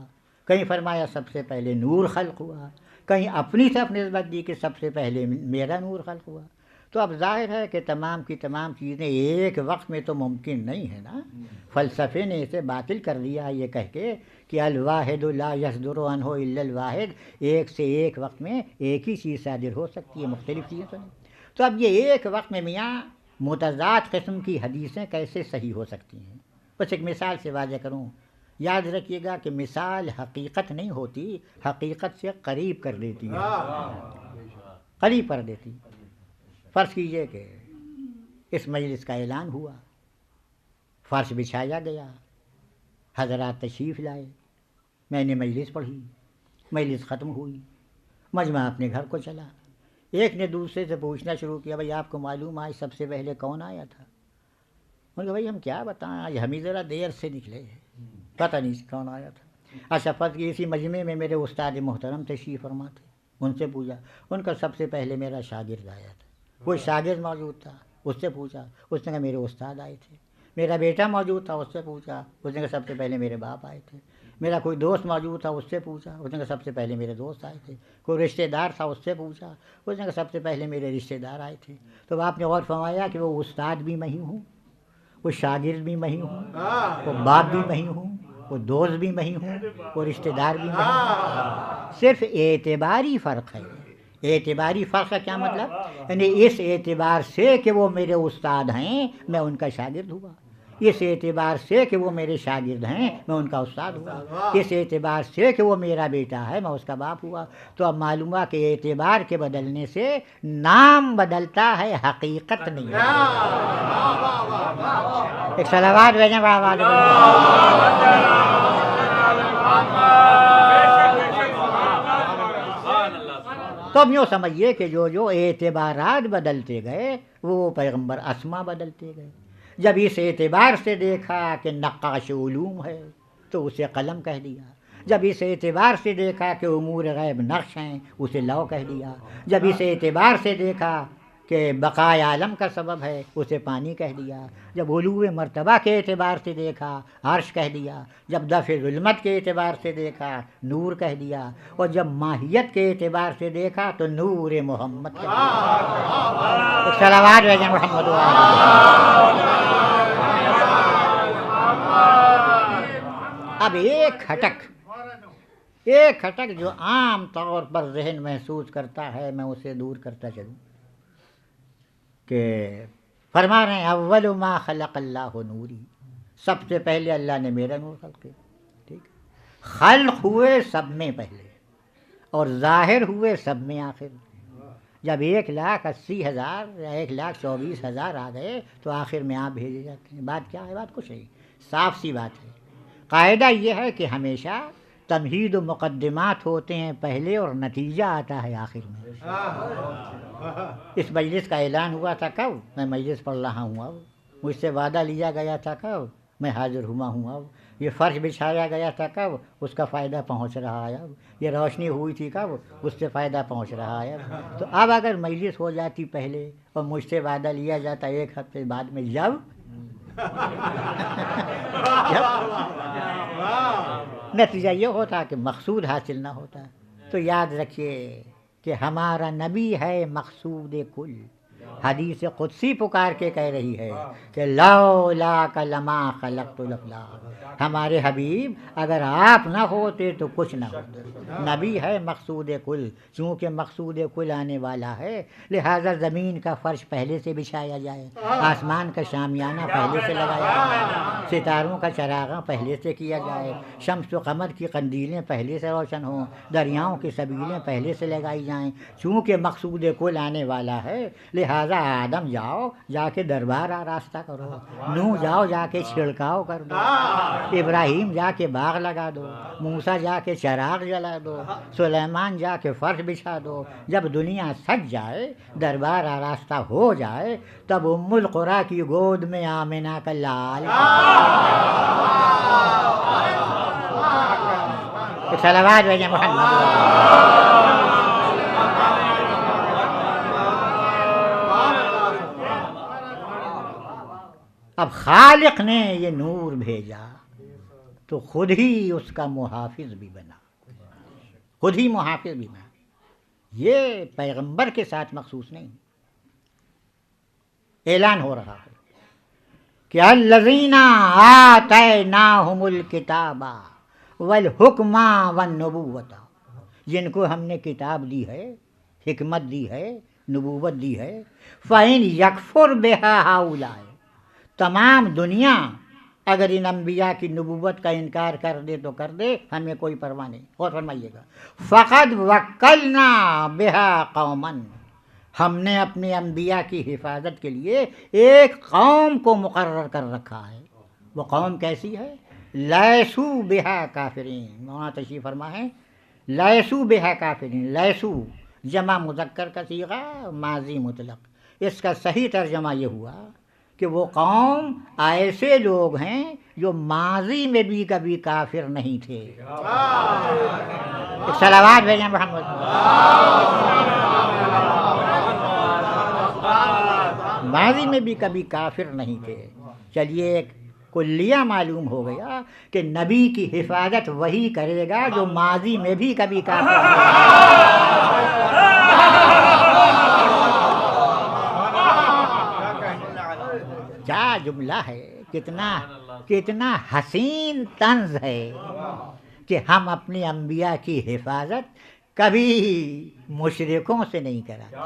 کہیں فرمایا سب سے پہلے نور خلق ہوا، کہیں اپنی طرف نسبت دی کہ سب سے پہلے میرا نور خلق ہوا۔ تو اب ظاہر ہے کہ تمام کی تمام چیزیں ایک وقت میں تو ممکن نہیں ہے نا۔ فلسفے نے اسے باطل کر دیا یہ کہہ کے کہ الواحد لا یصدر عنہ الا الواحد، ایک سے ایک وقت میں ایک ہی چیز صادر ہو سکتی ہے، مختلف چیزیں تو نہیں۔ تو اب یہ ایک وقت میں میاں متضاد قسم کی حدیثیں کیسے صحیح ہو سکتی ہیں؟ بس ایک مثال سے واضح کروں، یاد رکھیے گا کہ مثال حقیقت نہیں ہوتی، حقیقت سے قریب کر دیتی ہے، قریب کر دیتی۔ فرض کیجئے کہ اس مجلس کا اعلان ہوا، فرش بچھایا گیا، حضرات تشریف لائے، میں نے مجلس پڑھی، مجلس ختم ہوئی، مجمع اپنے گھر کو چلا۔ ایک نے دوسرے سے پوچھنا شروع کیا، بھائی آپ کو معلوم آج سب سے پہلے کون آیا تھا؟ انہوں نے کہا بھائی ہم کیا بتائیں، آج ہم ہی ذرا دیر سے نکلے ہیں، پتہ نہیں کون آیا تھا۔ اچھا فرض کی اسی مجمع میں میرے استاد محترم تشریف فرما تھے، ان سے پوچھا، ان کا سب سے پہلے میرا شاگرد آیا تھا۔ کوئی شاگرد موجود تھا، اس سے پوچھا، اس نے کہا میرے استاد آئے تھے۔ میرا بیٹا موجود تھا، اس سے پوچھا، اس نے کہا سب سے پہلے میرے باپ آئے تھے۔ میرا کوئی دوست موجود تھا، اس سے پوچھا، اس نے کہا سب سے پہلے میرے دوست آئے تھے۔ کوئی رشتہ دار تھا، اس سے پوچھا، اس نے کہا سب سے پہلے میرے رشتہ دار آئے تھے۔ تو آپ نے غور فرمایا کہ وہ استاد بھی میں ہی ہوں، وہ شاگرد بھی میں ہی ہوں، وہ باپ بھی میں ہی ہوں، وہ دوست بھی میں ہی ہوں، وہ رشتہ دار بھی میں ہی ہوں۔ صرف اعتباری فرق ہے۔ اعتباری فرق کا کیا مطلب؟ یعنی اس اعتبار سے کہ وہ میرے استاد ہیں میں ان کا شاگرد ہوا، اس اعتبار سے کہ وہ میرے شاگرد ہیں میں ان کا استاد ہوا، اس اعتبار سے کہ وہ میرا بیٹا ہے میں اس کا باپ ہوا۔ تو اب معلوم ہوا کہ اعتبار کے بدلنے سے نام بدلتا ہے، حقیقت نہیں۔ ایک صلوات بھیجیں بڑا تو اب یوں سمجھیے کہ جو اعتبارات بدلتے گئے وہ پیغمبر اسما بدلتے گئے۔ جب اس اعتبار سے دیکھا کہ نقاش علوم ہے تو اسے قلم کہہ دیا، جب اس اعتبار سے دیکھا کہ امور غیب نقش ہیں اسے لوح کہہ دیا، جب اس اعتبار سے دیکھا کہ بقائے عالم کا سبب ہے اسے پانی کہہ دیا، جب علو مرتبہ کے اعتبار سے دیکھا عرش کہہ دیا، جب دفع ظلمت کے اعتبار سے دیکھا نور کہہ دیا، اور جب ماہیت کے اعتبار سے دیکھا تو نور محمد کہہ دیا۔ صلوات بھیجیں محمد۔ اب ایک کھٹک جو عام طور پر ذہن محسوس کرتا ہے میں اسے دور کرتا چلوں کہ فرما رہے ہیں اول ما خلق اللہ نوری، سب سے پہلے اللہ نے میرا نور خلق کیا۔ ٹھیک، خلق ہوئے سب میں پہلے اور ظاہر ہوئے سب میں آخر۔ جب 1,80,000 یا 1,24,000 آ گئے تو آخر میں آپ بھیجے جاتے ہیں۔ بات کیا ہے؟ بات کچھ نہیں، صاف سی بات ہے۔ قاعدہ یہ ہے کہ ہمیشہ تمہید و مقدمات ہوتے ہیں پہلے اور نتیجہ آتا ہے آخر میں۔ اس مجلس کا اعلان ہوا تھا کب؟ میں مجلس پڑھ رہا ہوں اب۔ مجھ سے وعدہ لیا گیا تھا کب؟ میں حاضر ہوا ہوں اب۔ یہ فرش بچھایا گیا تھا کب؟ اس کا فائدہ پہنچ رہا ہے اب۔ یہ روشنی ہوئی تھی کب؟ اس سے فائدہ پہنچ رہا ہے اب۔ تو اب اگر مجلس ہو جاتی پہلے اور مجھ سے وعدہ لیا جاتا 1 ہفتے بعد میں، جب نتیجہ یہ ہوتا کہ مقصود حاصل نہ ہوتا۔ تو یاد رکھیے کہ ہمارا نبی ہے مقصود کل۔ حدیث قدسی پکار کے کہہ رہی ہے کہ لولاک لما خلقت الافلاک، ہمارے حبیب اگر آپ نہ ہوتے تو کچھ نہ ہوتا۔ نبی ہے مقصود کل، چونکہ مقصود کل آنے والا ہے لہذا زمین کا فرش پہلے سے بچھایا جائے، آسمان کا شامیانہ پہلے سے لگایا جائے، ستاروں کا چراغاں پہلے سے کیا جائے، شمس و قمر کی قندیلیں پہلے سے روشن ہوں، دریاؤں کی سبیلیں پہلے سے لگائی جائیں۔ چونکہ مقصود کل آنے والا ہے لہذا آدم جاؤ جا کے دربار آراستہ کرو، نوح جاؤ جا کے چھڑکاؤ کر دو، ابراہیم جا کے باغ لگا دو، موسیٰ جا کے چراغ جلا دو، سلیمان جا کے فرش بچھا دو۔ جب دنیا سج جائے، دربار آراستہ ہو جائے، تب ام القریٰ کی گود میں آمنہ کا لال۔ صلوات بھیجیں محمد۔ اب خالق نے یہ نور بھیجا تو خود ہی اس کا محافظ بھی بنا، خود ہی محافظ بھی بنا۔ یہ پیغمبر کے ساتھ مخصوص نہیں، اعلان ہو رہا ہے کہ الذین آتیناہم الکتاب والحکم والنبوۃ، جن کو ہم نے کتاب دی ہے، حکمت دی ہے، نبوت دی ہے، فإن یکفر بہا ہؤلاء، تمام دنیا اگر ان انبیاء کی نبوت کا انکار کر دے تو کر دے، ہمیں کوئی پرواہ نہیں۔ اور فرمائیے گا فقد وکلنا بہا قوما، ہم نے اپنے انبیاء کی حفاظت کے لیے ایک قوم کو مقرر کر رکھا ہے۔ وہ قوم کیسی ہے؟ لیسو بہا کافرین، مولانا تشریف فرما ہے لیسو بہا کافرین۔ لیسو جمع مذکر کا صیغہ ماضی مطلق، اس کا صحیح ترجمہ یہ ہوا کہ وہ قوم ایسے لوگ ہیں جو ماضی میں بھی کبھی کافر نہیں تھے۔ صلوات بھیجیں محمد۔ ماضی میں بھی کبھی کافر نہیں تھے، چلیے ایک کلیہ معلوم ہو گیا کہ نبی کی حفاظت وہی کرے گا جو ماضی میں بھی کبھی کافر کیا جملہ ہے، کتنا حسین طنز ہے کہ ہم اپنے انبیاء کی حفاظت کبھی مشرکوں سے نہیں کراتے،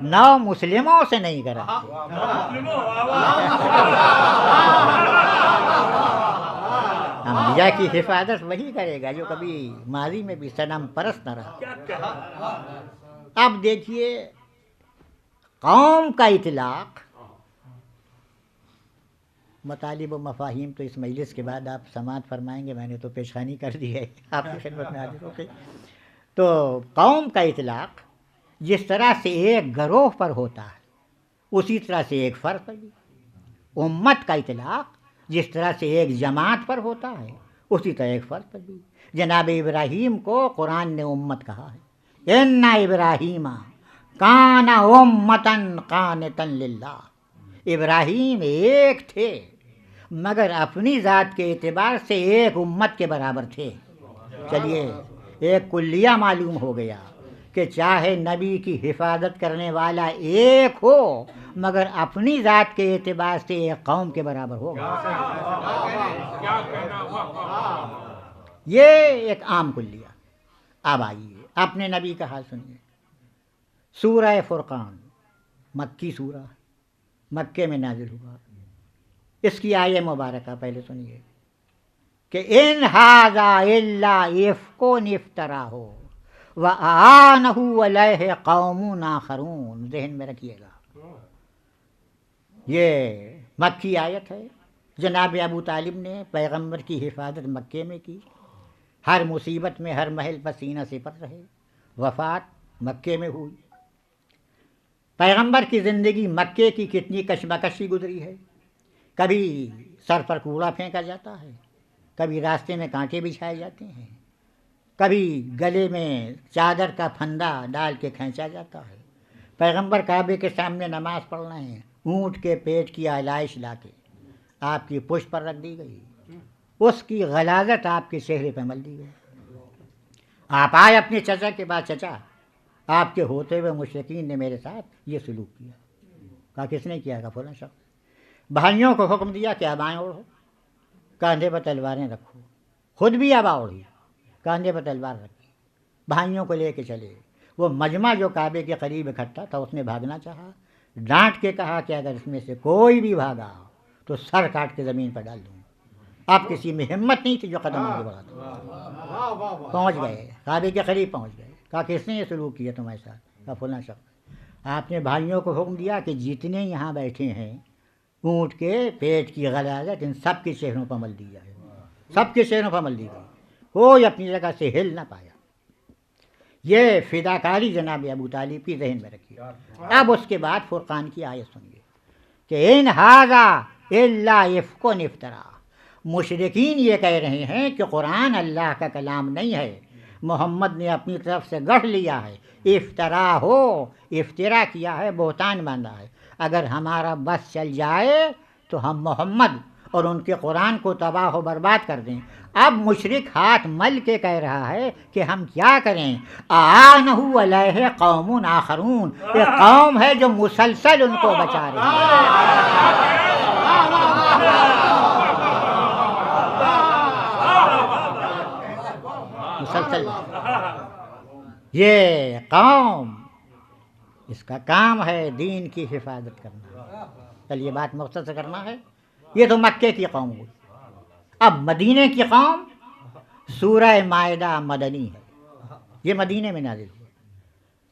نو مسلموں سے نہیں کراتے۔ انبیاء کی حفاظت وہی کرے گا جو کبھی ماضی میں بھی صنم پرست نہ رہا۔ اب دیکھیے قوم کا اطلاق، مطالب و مفاہیم تو اس مجلس کے بعد آپ سماعت فرمائیں گے، میں نے تو پیشخانی کر دی ہے آپ کی خدمت میں حاضر ہو کے۔ تو قوم کا اطلاق جس طرح سے ایک گروہ پر ہوتا ہے اسی طرح سے ایک فرد پر بھی، امت کا اطلاق جس طرح سے ایک جماعت پر ہوتا ہے اسی طرح ایک فرد پر بھی۔ جناب ابراہیم کو قرآن نے امت کہا ہے، ان ابراہیم کان امتن قانتا للہ، ابراہیم ایک تھے مگر اپنی ذات کے اعتبار سے ایک امت کے برابر تھے۔ چلیے ایک کلیہ معلوم ہو گیا کہ چاہے نبی کی حفاظت کرنے والا ایک ہو مگر اپنی ذات کے اعتبار سے ایک قوم کے برابر ہوگا۔ یہ ایک عام کلیہ۔ اب آئیے اپنے نبی کا حال سنیے۔ سورہ فرقان مکی سورہ، مکے میں نازل ہوا۔ اس کی آیہ مبارکہ پہلے سنیے کہ ان ھذا الا افک افتراہ واعانہ علیہ قوم آخرون، ذہن میں رکھیے گا یہ مکی آیت ہے۔ جناب ابو طالب نے پیغمبر کی حفاظت مکے میں کی، ہر مصیبت میں ہر محل پر سینہ سپر رہے، وفات مکے میں ہوئی۔ پیغمبر کی زندگی مکے کی کتنی کشمکشی گزری ہے، کبھی سر پر کوڑا پھینکا جاتا ہے، کبھی راستے میں کانٹے بچھائے جاتے ہیں، کبھی گلے میں چادر کا پھندا ڈال کے کھینچا جاتا ہے۔ پیغمبر کعبے کے سامنے نماز پڑھ رہے ہیں، اونٹ کے پیٹ کی آلائش لا کے آپ کی پشت پر رکھ دی گئی، اس کی غلاظت آپ کے چہرے پہ مل دی گئی۔ آپ آئے اپنے چچا کے پاس، چچا آپ کے ہوتے ہوئے مشرکین نے میرے ساتھ یہ سلوک کیا۔ کہا کس نے کیا؟ کہا فلاں شخص۔ بھائیوں کو حکم دیا کہ ابائیں اوڑھو، کاندھے پر تلواریں رکھو، خود بھی ابا اوڑھی، کاندھے پر تلوار رکھی، بھائیوں کو لے کے چلے۔ وہ مجمع جو کعبے کے قریب اکٹھا تھا اس نے بھاگنا چاہا، ڈانٹ کے کہا کہ اگر اس میں سے کوئی بھی بھاگا تو سر کاٹ کے زمین پر ڈال دوں۔ اب کسی میں ہمت نہیں تھی جو قدم آگے بڑھاتا۔ پہنچ گئے، کعبے کے قریب پہنچ گئے۔ کہا کس نے یہ سلوک کیا تمہارے ساتھ؟ کہا فلاں شخص۔ آپ نے بھائیوں کو حکم دیا کہ جتنے یہاں بیٹھے ہیں اونٹ کے پیٹ کی غلاظت ان سب کے چہروں پر مل دی جائے، سب کے چہروں پر مل دی گئی، کوئی اپنی جگہ سے ہل نہ پایا۔ یہ فداکاری جناب ابو طالب کی ذہن میں رکھیے۔ اب اس کے بعد فرقان کی آیت سنیے کہ ان ھذا الا افک افتراء، مشرکین یہ کہہ رہے ہیں کہ قرآن اللہ کا کلام نہیں ہے، محمد نے اپنی طرف سے گڑھ لیا ہے، افطرا ہو، افطرا کیا ہے، بہتان باندھا ہے۔ اگر ہمارا بس چل جائے تو ہم محمد اور ان کے قرآن کو تباہ و برباد کر دیں۔ اب مشرک ہاتھ مل کے کہہ رہا ہے کہ ہم کیا کریں؟ آنہ علیہ قوم آخرون، ایک قوم ہے جو مسلسل ان کو بچا رہی ہے۔ مسلسل یہ قوم، اس کا کام ہے دین کی حفاظت کرنا۔ چلیے بات مختصر کرنا ہے۔ یہ تو مکے کی قوم ہوئی۔ اب مدینے کی قوم، سورہ مائدہ مدنی ہے، یہ مدینے میں نازل ہوئی۔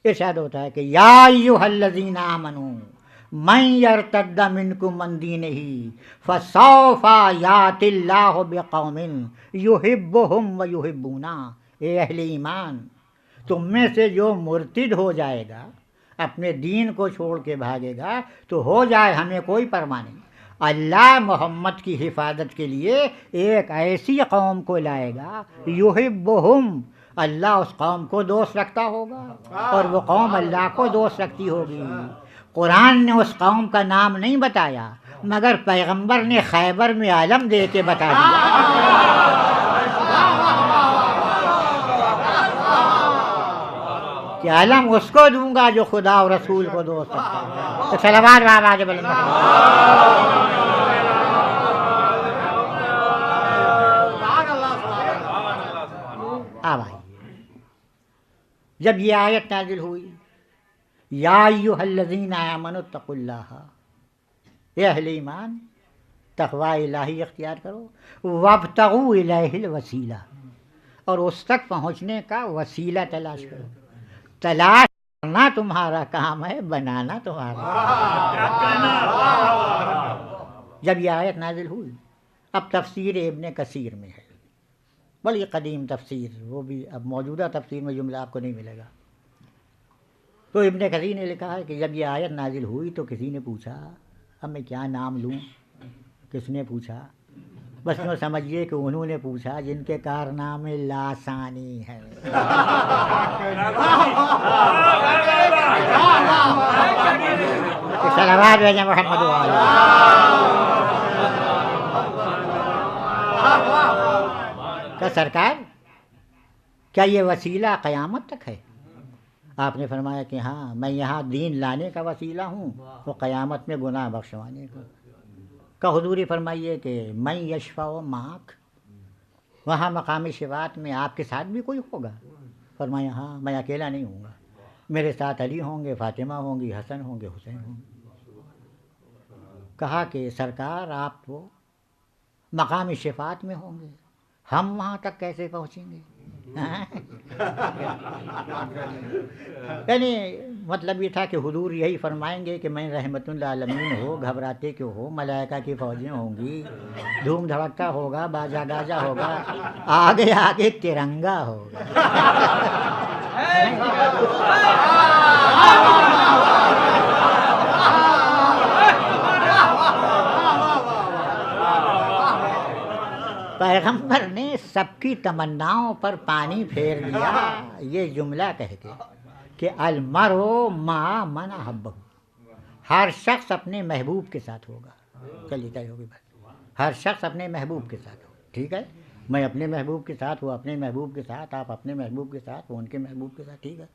ارشاد ہوتا ہے کہ یا ایھا الذین آمنوا من یرتد منکم عن دینہ فسوف یأتی اللہ بقوم یحبہم ویحبونہ، اے اہل ایمان، تم میں سے جو مرتد ہو جائے گا، اپنے دین کو چھوڑ کے بھاگے گا تو ہو جائے، ہمیں کوئی پرواہ نہیں۔ اللہ محمد کی حفاظت کے لیے ایک ایسی قوم کو لائے گا، یحبہم، اللہ اس قوم کو دوست رکھتا ہوگا اور وہ قوم اللہ کو دوست رکھتی ہوگی۔ قرآن نے اس قوم کا نام نہیں بتایا، مگر پیغمبر نے خیبر میں عالم دے کے بتا دیا کہ عالم اس کو دوں گا جو خدا اور رسول کو دو سکتا ہے. صلوات آواز بلند. اب آئیے جب یہ آیت نازل ہوئی یا ایھا الذین آمنوا اتقوا اللہ، اے اہل ایمان تقوی الہی اختیار کرو، وابتغوا الیہ الوسیلہ، اور اس تک پہنچنے کا وسیلہ تلاش کرو. تلاش کرنا تمہارا کام ہے، بنانا تمہارا. جب یہ آیت نازل ہوئی، اب تفسیر ابن کثیر میں ہے، بڑی قدیم تفسیر، وہ بھی اب موجودہ تفسیر میں جملہ آپ کو نہیں ملے گا. تو ابن کثیر نے لکھا ہے کہ جب یہ آیت نازل ہوئی تو کسی نے پوچھا اب میں کیا نام لوں. کس نے پوچھا؟ بس یوں سمجھیے کہ انہوں نے پوچھا جن کے کارنامے لاسانی ہیں. صلوات بھیجیں محمد کا سرکار، کیا یہ وسیلہ قیامت تک ہے؟ آپ نے فرمایا کہ ہاں، میں یہاں دین لانے کا وسیلہ ہوں تو قیامت میں گناہ بخشوانے کا. کہ حضوری فرمائیے کہ میں یشفع معک، وہاں مقام شفاعت میں آپ کے ساتھ بھی کوئی ہوگا؟ فرمایا ہاں، میں اکیلا نہیں ہوں گا، میرے ساتھ علی ہوں گے، فاطمہ ہوں گی، حسن ہوں گے، حسین ہوں گے. کہا کہ سرکار آپ تو مقام شفاعت میں ہوں گے، ہم وہاں تک کیسے پہنچیں گے؟ یعنی مطلب یہ تھا کہ حضور یہی فرمائیں گے کہ میں رحمت للعالمین ہو، گھبراتے کیوں ہو، ملائکہ کی فوجیں ہوں گی، دھوم دھڑکا ہوگا، باجا گاجا ہوگا، آگے آگے ترنگا ہوگا. پیغمبر نے سب کی تمناؤں پر پانی پھیر دیا یہ جملہ کہہ کے کہ المرء مع من احبہ، ہر شخص اپنے محبوب کے ساتھ ہوگا. چلیے طے ہوگی بات، ہر شخص اپنے محبوب کے ساتھ ہوگا. ٹھیک ہے، میں اپنے محبوب کے ساتھ، وہ اپنے محبوب کے ساتھ، آپ اپنے محبوب کے ساتھ، وہ ان کے محبوب کے ساتھ. ٹھیک ہے.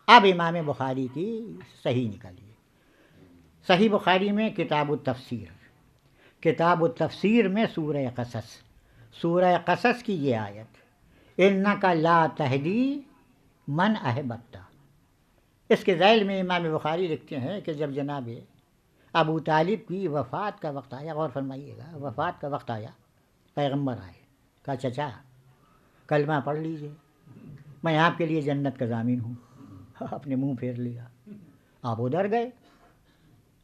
اب امام بخاری کی صحیح نکالیے. صحیح بخاری میں کتاب التفسیر، کتاب التفسیر میں سورہ قصص، سورہ قصص کی یہ آیت انک لا تہدی من احببت، اس کے ذیل میں امام بخاری لکھتے ہیں کہ جب جناب ابو طالب کی وفات کا وقت آیا، غور فرمائیے گا، وفات کا وقت آیا، پیغمبر آئے، کہا چچا کلمہ پڑھ لیجئے، میں آپ کے لیے جنت کا ضامن ہوں. آپ نے منہ پھیر لیا، آپ ادھر گئے،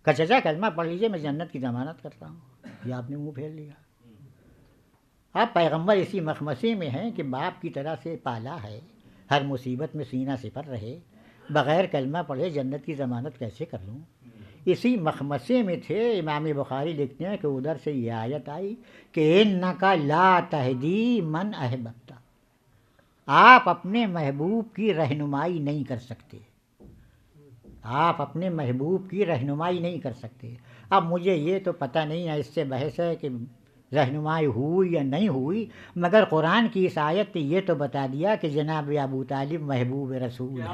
کہا چچا کلمہ پڑھ لیجئے، میں جنت کی ضمانت کرتا ہوں. یہ آپ نے منہ پھیر لیا. اب پیغمبر اسی مخمصے میں ہیں کہ باپ کی طرح سے پالا ہے، ہر مصیبت میں سینہ سپر رہے، بغیر کلمہ پڑھے جنت کی ضمانت کیسے کر لوں؟ اسی مخمصے میں تھے. امام بخاری لکھتے ہیں کہ ادھر سے یہ آیت آئی کہ انک لا تہدی من احببت، آپ اپنے محبوب کی رہنمائی نہیں کر سکتے، آپ اپنے محبوب کی رہنمائی نہیں کر سکتے. اب مجھے یہ تو پتہ نہیں ہے، اس سے بحث ہے کہ رہنمائی ہوئی یا نہیں ہوئی، مگر قرآن کی اس آیت نے یہ تو بتا دیا کہ جناب ابو طالب محبوب رسول ہیں.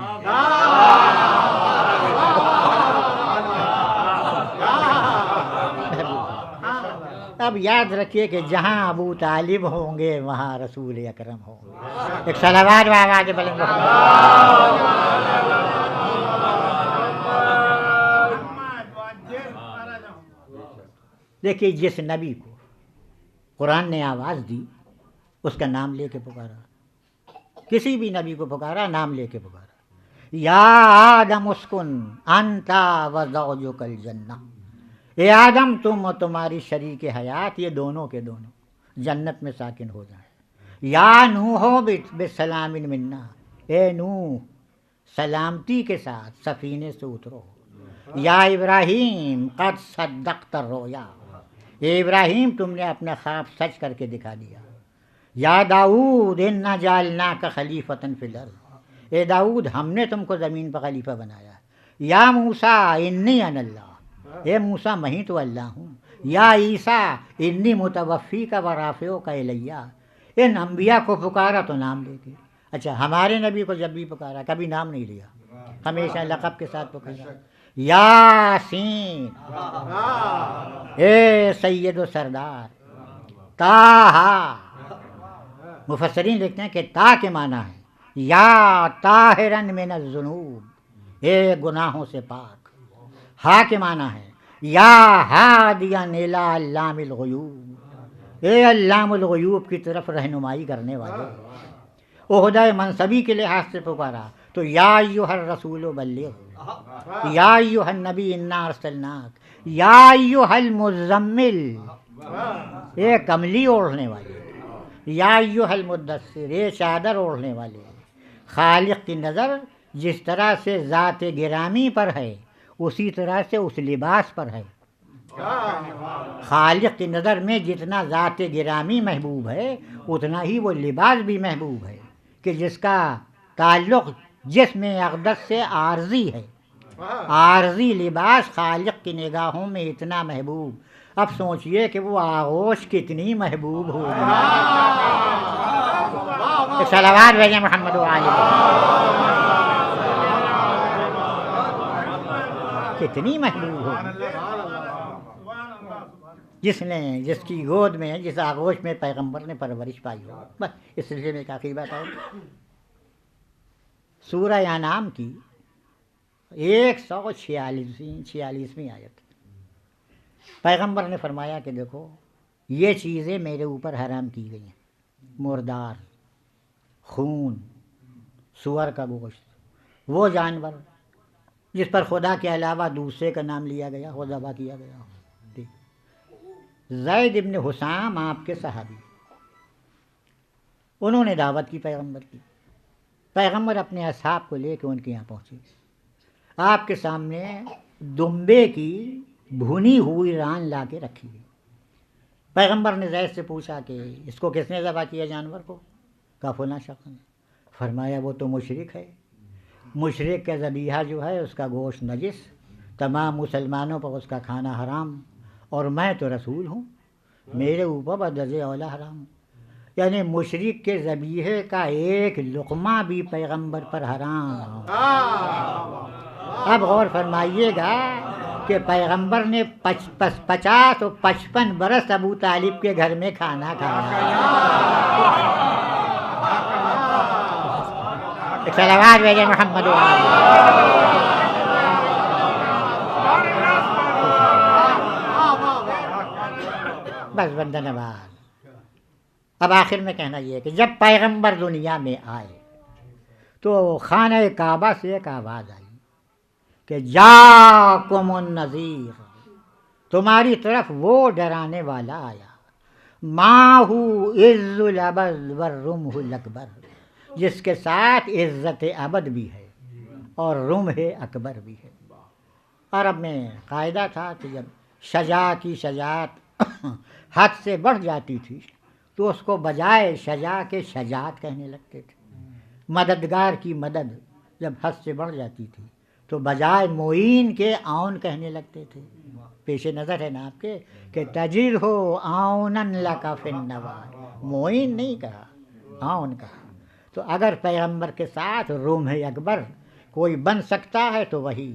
اب یاد رکھیے کہ جہاں ابو طالب ہوں گے وہاں رسول اکرم ہوں گے. ایک صلوات و آواز بلند. دیکھیے جس نبی کو قرآن نے آواز دی اس کا نام لے کے پکارا، کسی بھی نبی کو پکارا نام لے کے پکارا. یا آدم اسکن انت و زوجک الجنہ، اے آدم تم اور تمہاری شریک حیات یہ دونوں کے دونوں جنت میں ساکن ہو جائیں. یا نوح بسلام منا، اے نوح سلامتی کے ساتھ سفینے سے اترو. یا ابراہیم قد صدقت الرؤیا، اے ابراہیم تم نے اپنا خواب سچ کر کے دکھا دیا. یا داؤد انا جعلناک خلیفۃ فی الارض، اے داؤد ہم نے تم کو زمین پر خلیفہ بنایا. یا موسیٰ انی انا اللہ، اے موسیٰ میں ہی تو اللہ ہوں. یا عیسیٰ انی متوفی کا ورافعو کا الیہ، ان انبیاء کو پکارا تو نام لے کے، اچھا ہمارے نبی کو جب بھی پکارا کبھی نام نہیں لیا، ہمیشہ لقب کے ساتھ پکارا، یاسین اے سید و سردار، طٰہٰ، مفسرین لکھتے ہیں کہ تا کے معنی ہے یا طاہرن من الذنوب، اے گناہوں سے پاک، ہا کے معنی ہے یا ہادیان الی علام الغیوب، اے علام الغیوب کی طرف رہنمائی کرنے والے، عہدہ منصبی کے لحاظ سے پکارا تو یا ایھا الرسول بلغ، یا ایھا النبی انا ارسلناک، یا ایھا المزمل، اے کملی اوڑھنے والے، یا ایھا المدثر، اے چادر اوڑھنے والے۔ خالق کی نظر جس طرح سے ذات گرامی پر ہے اسی طرح سے اس لباس پر ہے، خالق کی نظر میں جتنا ذات گرامی محبوب ہے اتنا ہی وہ لباس بھی محبوب ہے کہ جس کا تعلق جسم اقدس سے عارضی ہے، عارضی لباس خالق کی نگاہوں میں اتنا محبوب، اب سوچئے کہ وہ آغوش کتنی محبوب ہوگی، صلوات بھیجیں محمد وعلی، کتنی محبوب ہوگی، جس کی گود میں جس آغوش میں پیغمبر نے پرورش پائی ہو۔ بس اس سلسلے میں کافی بات ہے۔ سورہ انعام کی 146ویں آیت، پیغمبر نے فرمایا کہ دیکھو یہ چیزیں میرے اوپر حرام کی گئی ہیں، مردار، خون، سور کا گوشت، وہ جانور جس پر خدا کے علاوہ دوسرے کا نام لیا گیا ہو، ذبح کیا گیا ہو۔ زید ابن حسام آپ کے صحابی، انہوں نے دعوت کی پیغمبر کی، پیغمبر اپنے اصحاب کو لے کے ان کے یہاں پہنچے، آپ کے سامنے دمبے کی بھنی ہوئی ران لا کے رکھی گئی۔ پیغمبر نے زید سے پوچھا کہ اس کو کس نے ذبح کیا جانور کو؟ کہا فلاں شخص نے۔ فرمایا وہ تو مشرک ہے، مشرک کا ذبیحہ جو ہے اس کا گوشت نجس، تمام مسلمانوں پر اس کا کھانا حرام، اور میں تو رسول ہوں، میرے اوپر بدرجہ اولا حرام، یعنی مشرک کے ذبیحے کا ایک لقمہ بھی پیغمبر پر حرام۔ اب غور فرمائیے گا کہ پیغمبر نے 50 و 55 برس ابو طالب کے گھر میں کھانا کھایا۔ صلوات بھیجیں محمد بس بندہ نواز۔ اب آخر میں کہنا یہ ہے کہ جب پیغمبر دنیا میں آئے تو خانہ کعبہ سے ایک آواز آئی کہ جاکم النذیر، تمہاری طرف وہ ڈرانے والا آیا، ماہ عز الابد والرمح الاکبر، جس کے ساتھ عزت ابد بھی ہے اور رمح اکبر بھی ہے۔ عرب میں قاعدہ تھا کہ جب شجاع کی شجاعت حد سے بڑھ جاتی تھی تو اس کو بجائے شجاع کے شجاعت کہنے لگتے تھے، مددگار کی مدد جب حد سے بڑھ جاتی تھی تو بجائے معین کے عون کہنے لگتے تھے۔ پیش نظر ہے نا آپ کے کہ تجر ہو عونن لک فی النوال، معین نہیں کہا، عون کہا۔ تو اگر پیغمبر کے ساتھ رمح اکبر کوئی بن سکتا ہے تو وہی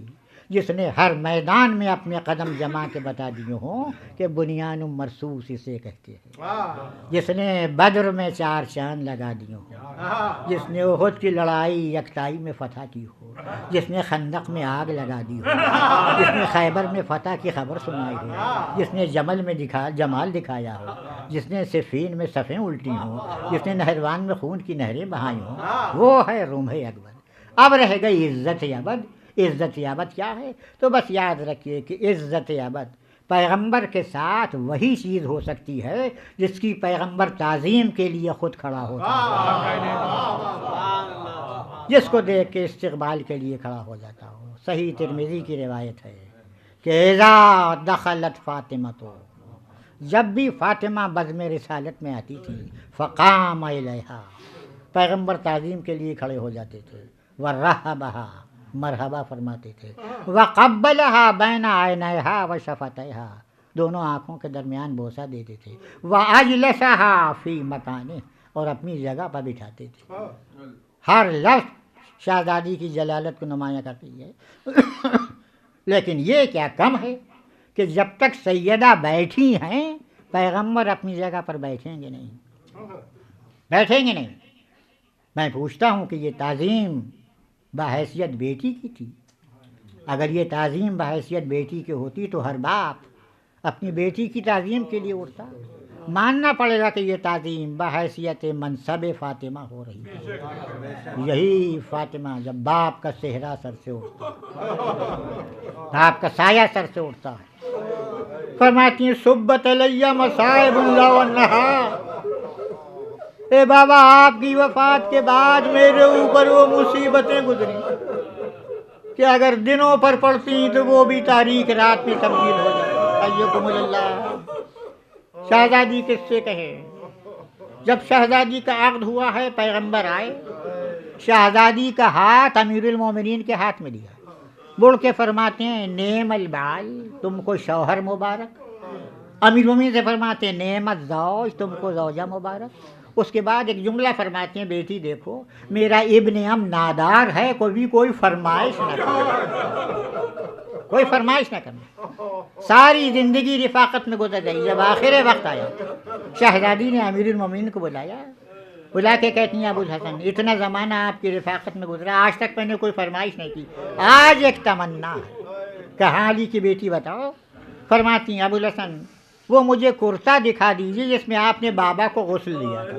جس نے ہر میدان میں اپنے قدم جما کے بتا دیے ہوں کہ بنیان مرصوص اسے کہتے ہیں، جس نے بدر میں 4 چاند لگا دیے ہوں، جس نے احد کی لڑائی یکتائی میں فتح کی ہو، جس نے خندق میں آگ لگا دی ہو، جس نے خیبر میں فتح کی خبر سنائی ہو، جس نے جمل میں جمال دکھایا ہو، جس نے صفین میں صفیں الٹی ہوں، جس نے نہروان میں خون کی نہریں بہائی ہوں، وہ ہے رمح اکبر۔ اب رہ گئی عزت ابد۔ عزت ابد کیا ہے؟ تو بس یاد رکھیے کہ عزت ابد پیغمبر کے ساتھ وہی چیز ہو سکتی ہے جس کی پیغمبر تعظیم کے لیے خود کھڑا ہوتا ہے، جس کو دیکھ کے استقبال کے لیے کھڑا ہو جاتا ہو۔ صحیح ترمذی کی روایت ہے کہ اذا دخلت فاطمہ، تو جب بھی فاطمہ بزم رسالت میں آتی تھی، فقام الیہا، پیغمبر تعظیم کے لیے کھڑے ہو جاتے تھے، ورحبہا، مرحبا فرماتے تھے، وقبلہا بین عینیہا وشفتیہا، دونوں آنکھوں کے درمیان بوسہ دیتے تھے، وَأَجْلَسَهَا فِي مَكَانِهِ، اور اپنی جگہ پر بٹھاتے تھے. ہر لفظ شہزادی کی جلالت کو نمایاں کرتی ہے. لیکن یہ کیا کم ہے کہ جب تک سیدہ بیٹھی ہیں پیغمبر اپنی جگہ پر بیٹھیں گے نہیں، بیٹھیں گے نہیں. میں پوچھتا ہوں کہ یہ تعظیم بحیثیت بیٹی کی تھی؟ اگر یہ تعظیم بحیثیت بیٹی کی ہوتی تو ہر باپ اپنی بیٹی کی تعظیم کے لیے اٹھتا. ماننا پڑے گا کہ یہ تعظیم بحیثیت منصب فاطمہ ہو رہی ہے. یہی فاطمہ جب باپ کا صحرا سر سے اٹھتا، باپ کا سایہ سر سے اٹھتا ہے، فرماتی ہیں صبت علیہ مصائب اللہ والنہار. اے بابا آپ کی وفات کے بعد میرے اوپر وہ مصیبتیں گزری کہ اگر دنوں پر پڑتی تو وہ بھی تاریک رات میں تبدیل ہو جائے. ایکم اللہ. شہزادی کس سے کہے؟ جب شہزادی کا عقد ہوا ہے پیغمبر آئے، شہزادی کا ہاتھ امیر المومنین کے ہاتھ میں دیا، بڑھ کے فرماتے ہیں نعم البال، تم کو شوہر مبارک. امیر المومنین سے فرماتے ہیں نعم الزوج، تم کو زوجہ مبارک. اس کے بعد ایک جملہ فرماتے ہیں بیٹی دیکھو میرا ابن ام نادار ہے، کوئی فرمائش نہ کرنا، کوئی فرمائش نہ کرنا. ساری زندگی رفاقت میں گزر گئی. جب آخر وقت آیا شہزادی نے امیر المومنین کو بلایا، بلا کے کہتی ہیں ابو الحسن اتنا زمانہ آپ کی رفاقت میں گزرا، آج تک میں نے کوئی فرمائش نہیں کی، آج ایک تمنا ہے. کہاں علی کی بیٹی بتاؤ؟ فرماتی ہیں ابو الحسن وہ مجھے کرتا دکھا دیجیے جس میں آپ نے بابا کو غسل دیا تھا.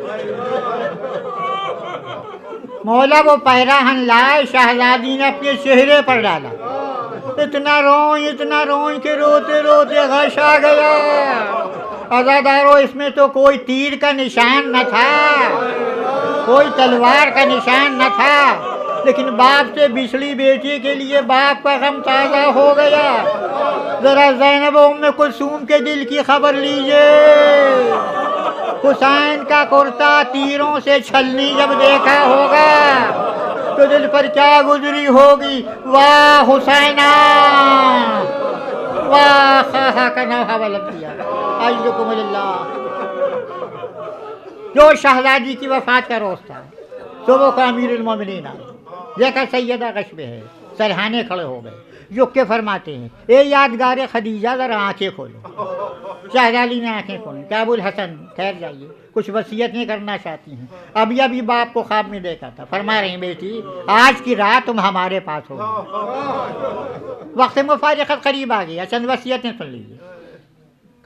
مولا وہ پیراہن لائے، شہزادی نے اپنے چہرے پر ڈالا، اتنا روئیں کہ روتے روتے غش آ گیا. عزادارو اس میں تو کوئی تیر کا نشان نہ تھا، کوئی تلوار کا نشان نہ تھا، لیکن باپ سے بچھڑی بیٹی کے لیے باپ کا غم تازہ ہو گیا. ذرا زینب ام کلثوم کے دل کی خبر لیجئے. حسین کا کرتا تیروں سے چھلنی جب دیکھا ہوگا تو دل پر کیا گزری ہوگی. واہ حسینہ واہ خواہا کا نوحہ ولد دیا. اجلکم اللہ. جو شہزادی کی وفات کا روز تھا صبح کو امیر المومنین آئے، دیکھا سیدہ غش میں ہے، سرہانے کھڑے ہو گئے. جو کہ فرماتے ہیں اے یادگار خدیجہ ذرا آنکھیں کھولو. شہزادی نے آنکھیں کھولی. کہ ابو الحسن ٹھہر جائیے، کچھ وصیتیں کرنا چاہتی ہیں. ابھی باپ کو خواب میں دیکھا تھا. فرما رہی ہیں بیٹی آج کی رات تم ہمارے پاس ہو. وقت مفارقت قریب آ گیا، چند وصیتیں سن لیجیے.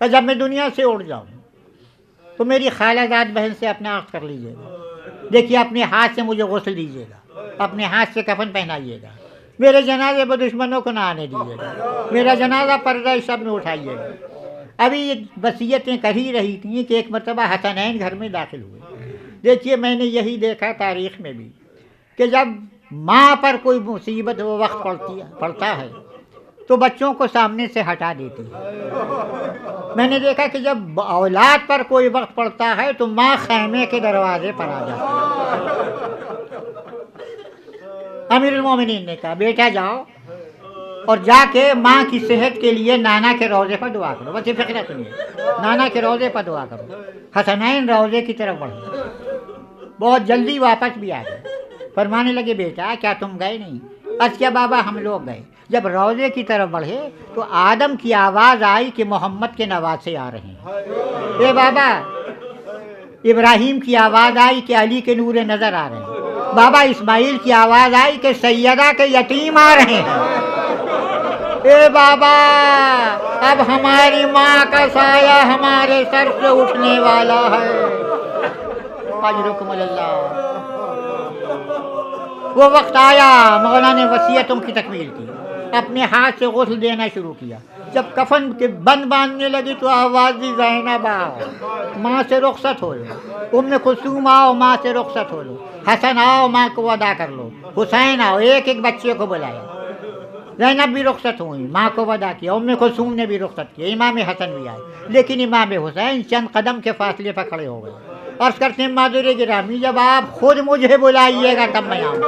کہ جب میں دنیا سے اڑ جاؤں تو میری خالہ زاد بہن سے اپنا عقد کر لیجیے گا. دیکھیے اپنے ہاتھ سے مجھے غسل دیجیے گا، اپنے ہاتھ سے کفن پہنائیے گا، میرے جنازے پر دشمنوں کو نہ آنے دیجیے گا، میرا جنازہ پردہ شب میں اٹھائیے گا. ابھی یہ وصیتیں کر ہی رہی تھیں کہ ایک مرتبہ حسنین گھر میں داخل ہوئے. دیکھیے میں نے یہی دیکھا تاریخ میں بھی کہ جب ماں پر کوئی مصیبت وہ وقت پڑتا ہے تو بچوں کو سامنے سے ہٹا دیتی ہے. میں نے دیکھا کہ جب اولاد پر کوئی وقت پڑتا ہے تو ماں خیمے کے دروازے پر آ جاتی ہے. امیر المومنین نے کہا بیٹا جاؤ اور جا کے ماں کی صحت کے لیے نانا کے روضے پر دعا کرو. بس یہ فکر سنیے، نانا کے روضے پر دعا کرو. حسنین روضے کی طرف بڑھے، بہت جلدی واپس بھی آ گئے. فرمانے لگے بیٹا کیا تم گئے نہیں؟ عرض کیا بابا ہم لوگ گئے. جب روضے کی طرف بڑھے تو آدم کی آواز آئی کہ محمد کے نواسے آ رہے ہیں. اے بابا ابراہیم کی آواز آئی کہ علی کے نور نظر آ رہے ہیں. بابا اسماعیل کی آواز آئی کہ سیدہ کے یتیم آ رہے ہیں. اے بابا اب ہماری ماں کا سایہ ہمارے سر سے اٹھنے والا ہے. اجرکم اللہ. وہ وقت آیا، مولا نے وصیتوں کی تکمیل کی، اپنے ہاتھ سے غسل دینا شروع کیا. جب کفن کے بند باندھنے لگی تو آواز دی زینب آؤ ماں سے رخصت ہو لو، ام کلثوم آؤ ماں سے رخصت ہو لو، حسن آؤ ماں کو ودا کر لو، حسین آؤ. ایک بچے کو بلایا. زینب بھی رخصت ہوئی، ماں کو ودا کیا. ام کلثوم نے بھی رخصت کیا. امام حسن بھی آئے، لیکن امام حسین چند قدم کے فاصلے پر کھڑے ہو گئے. عرض کرتے ہیں معذور گرامی جب آپ خود مجھے بلائیے گا تب میں آؤں.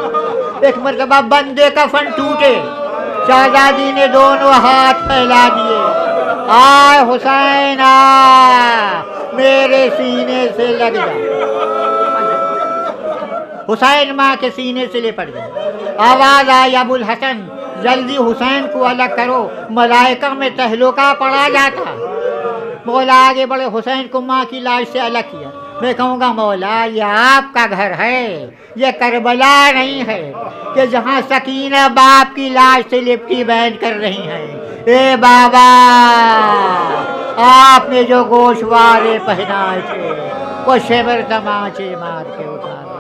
ایک مرتبہ بندے کا فن ٹوٹے، شہزادی نے دونوں ہاتھ پھیلا دیے. آئے حسین آ میرے سینے سے لگ جا. حسین ماں کے سینے سے لپٹ گئے. آواز آئی ابو الحسن جلدی حسین کو الگ کرو، ملائکہ میں تہلکہ پڑا جاتا. مولا آگے بڑے، حسین کو ماں کی لاش سے الگ کیا. میں کہوں گا مولا یہ آپ کا گھر ہے، یہ کربلا نہیں ہے کہ جہاں سکینہ باپ کی لاش سے لپٹی بیان کر رہی ہیں. اے بابا آپ نے جو گوشوارے پہنائے تھے وہ شبر تماچے مار کے اتارے.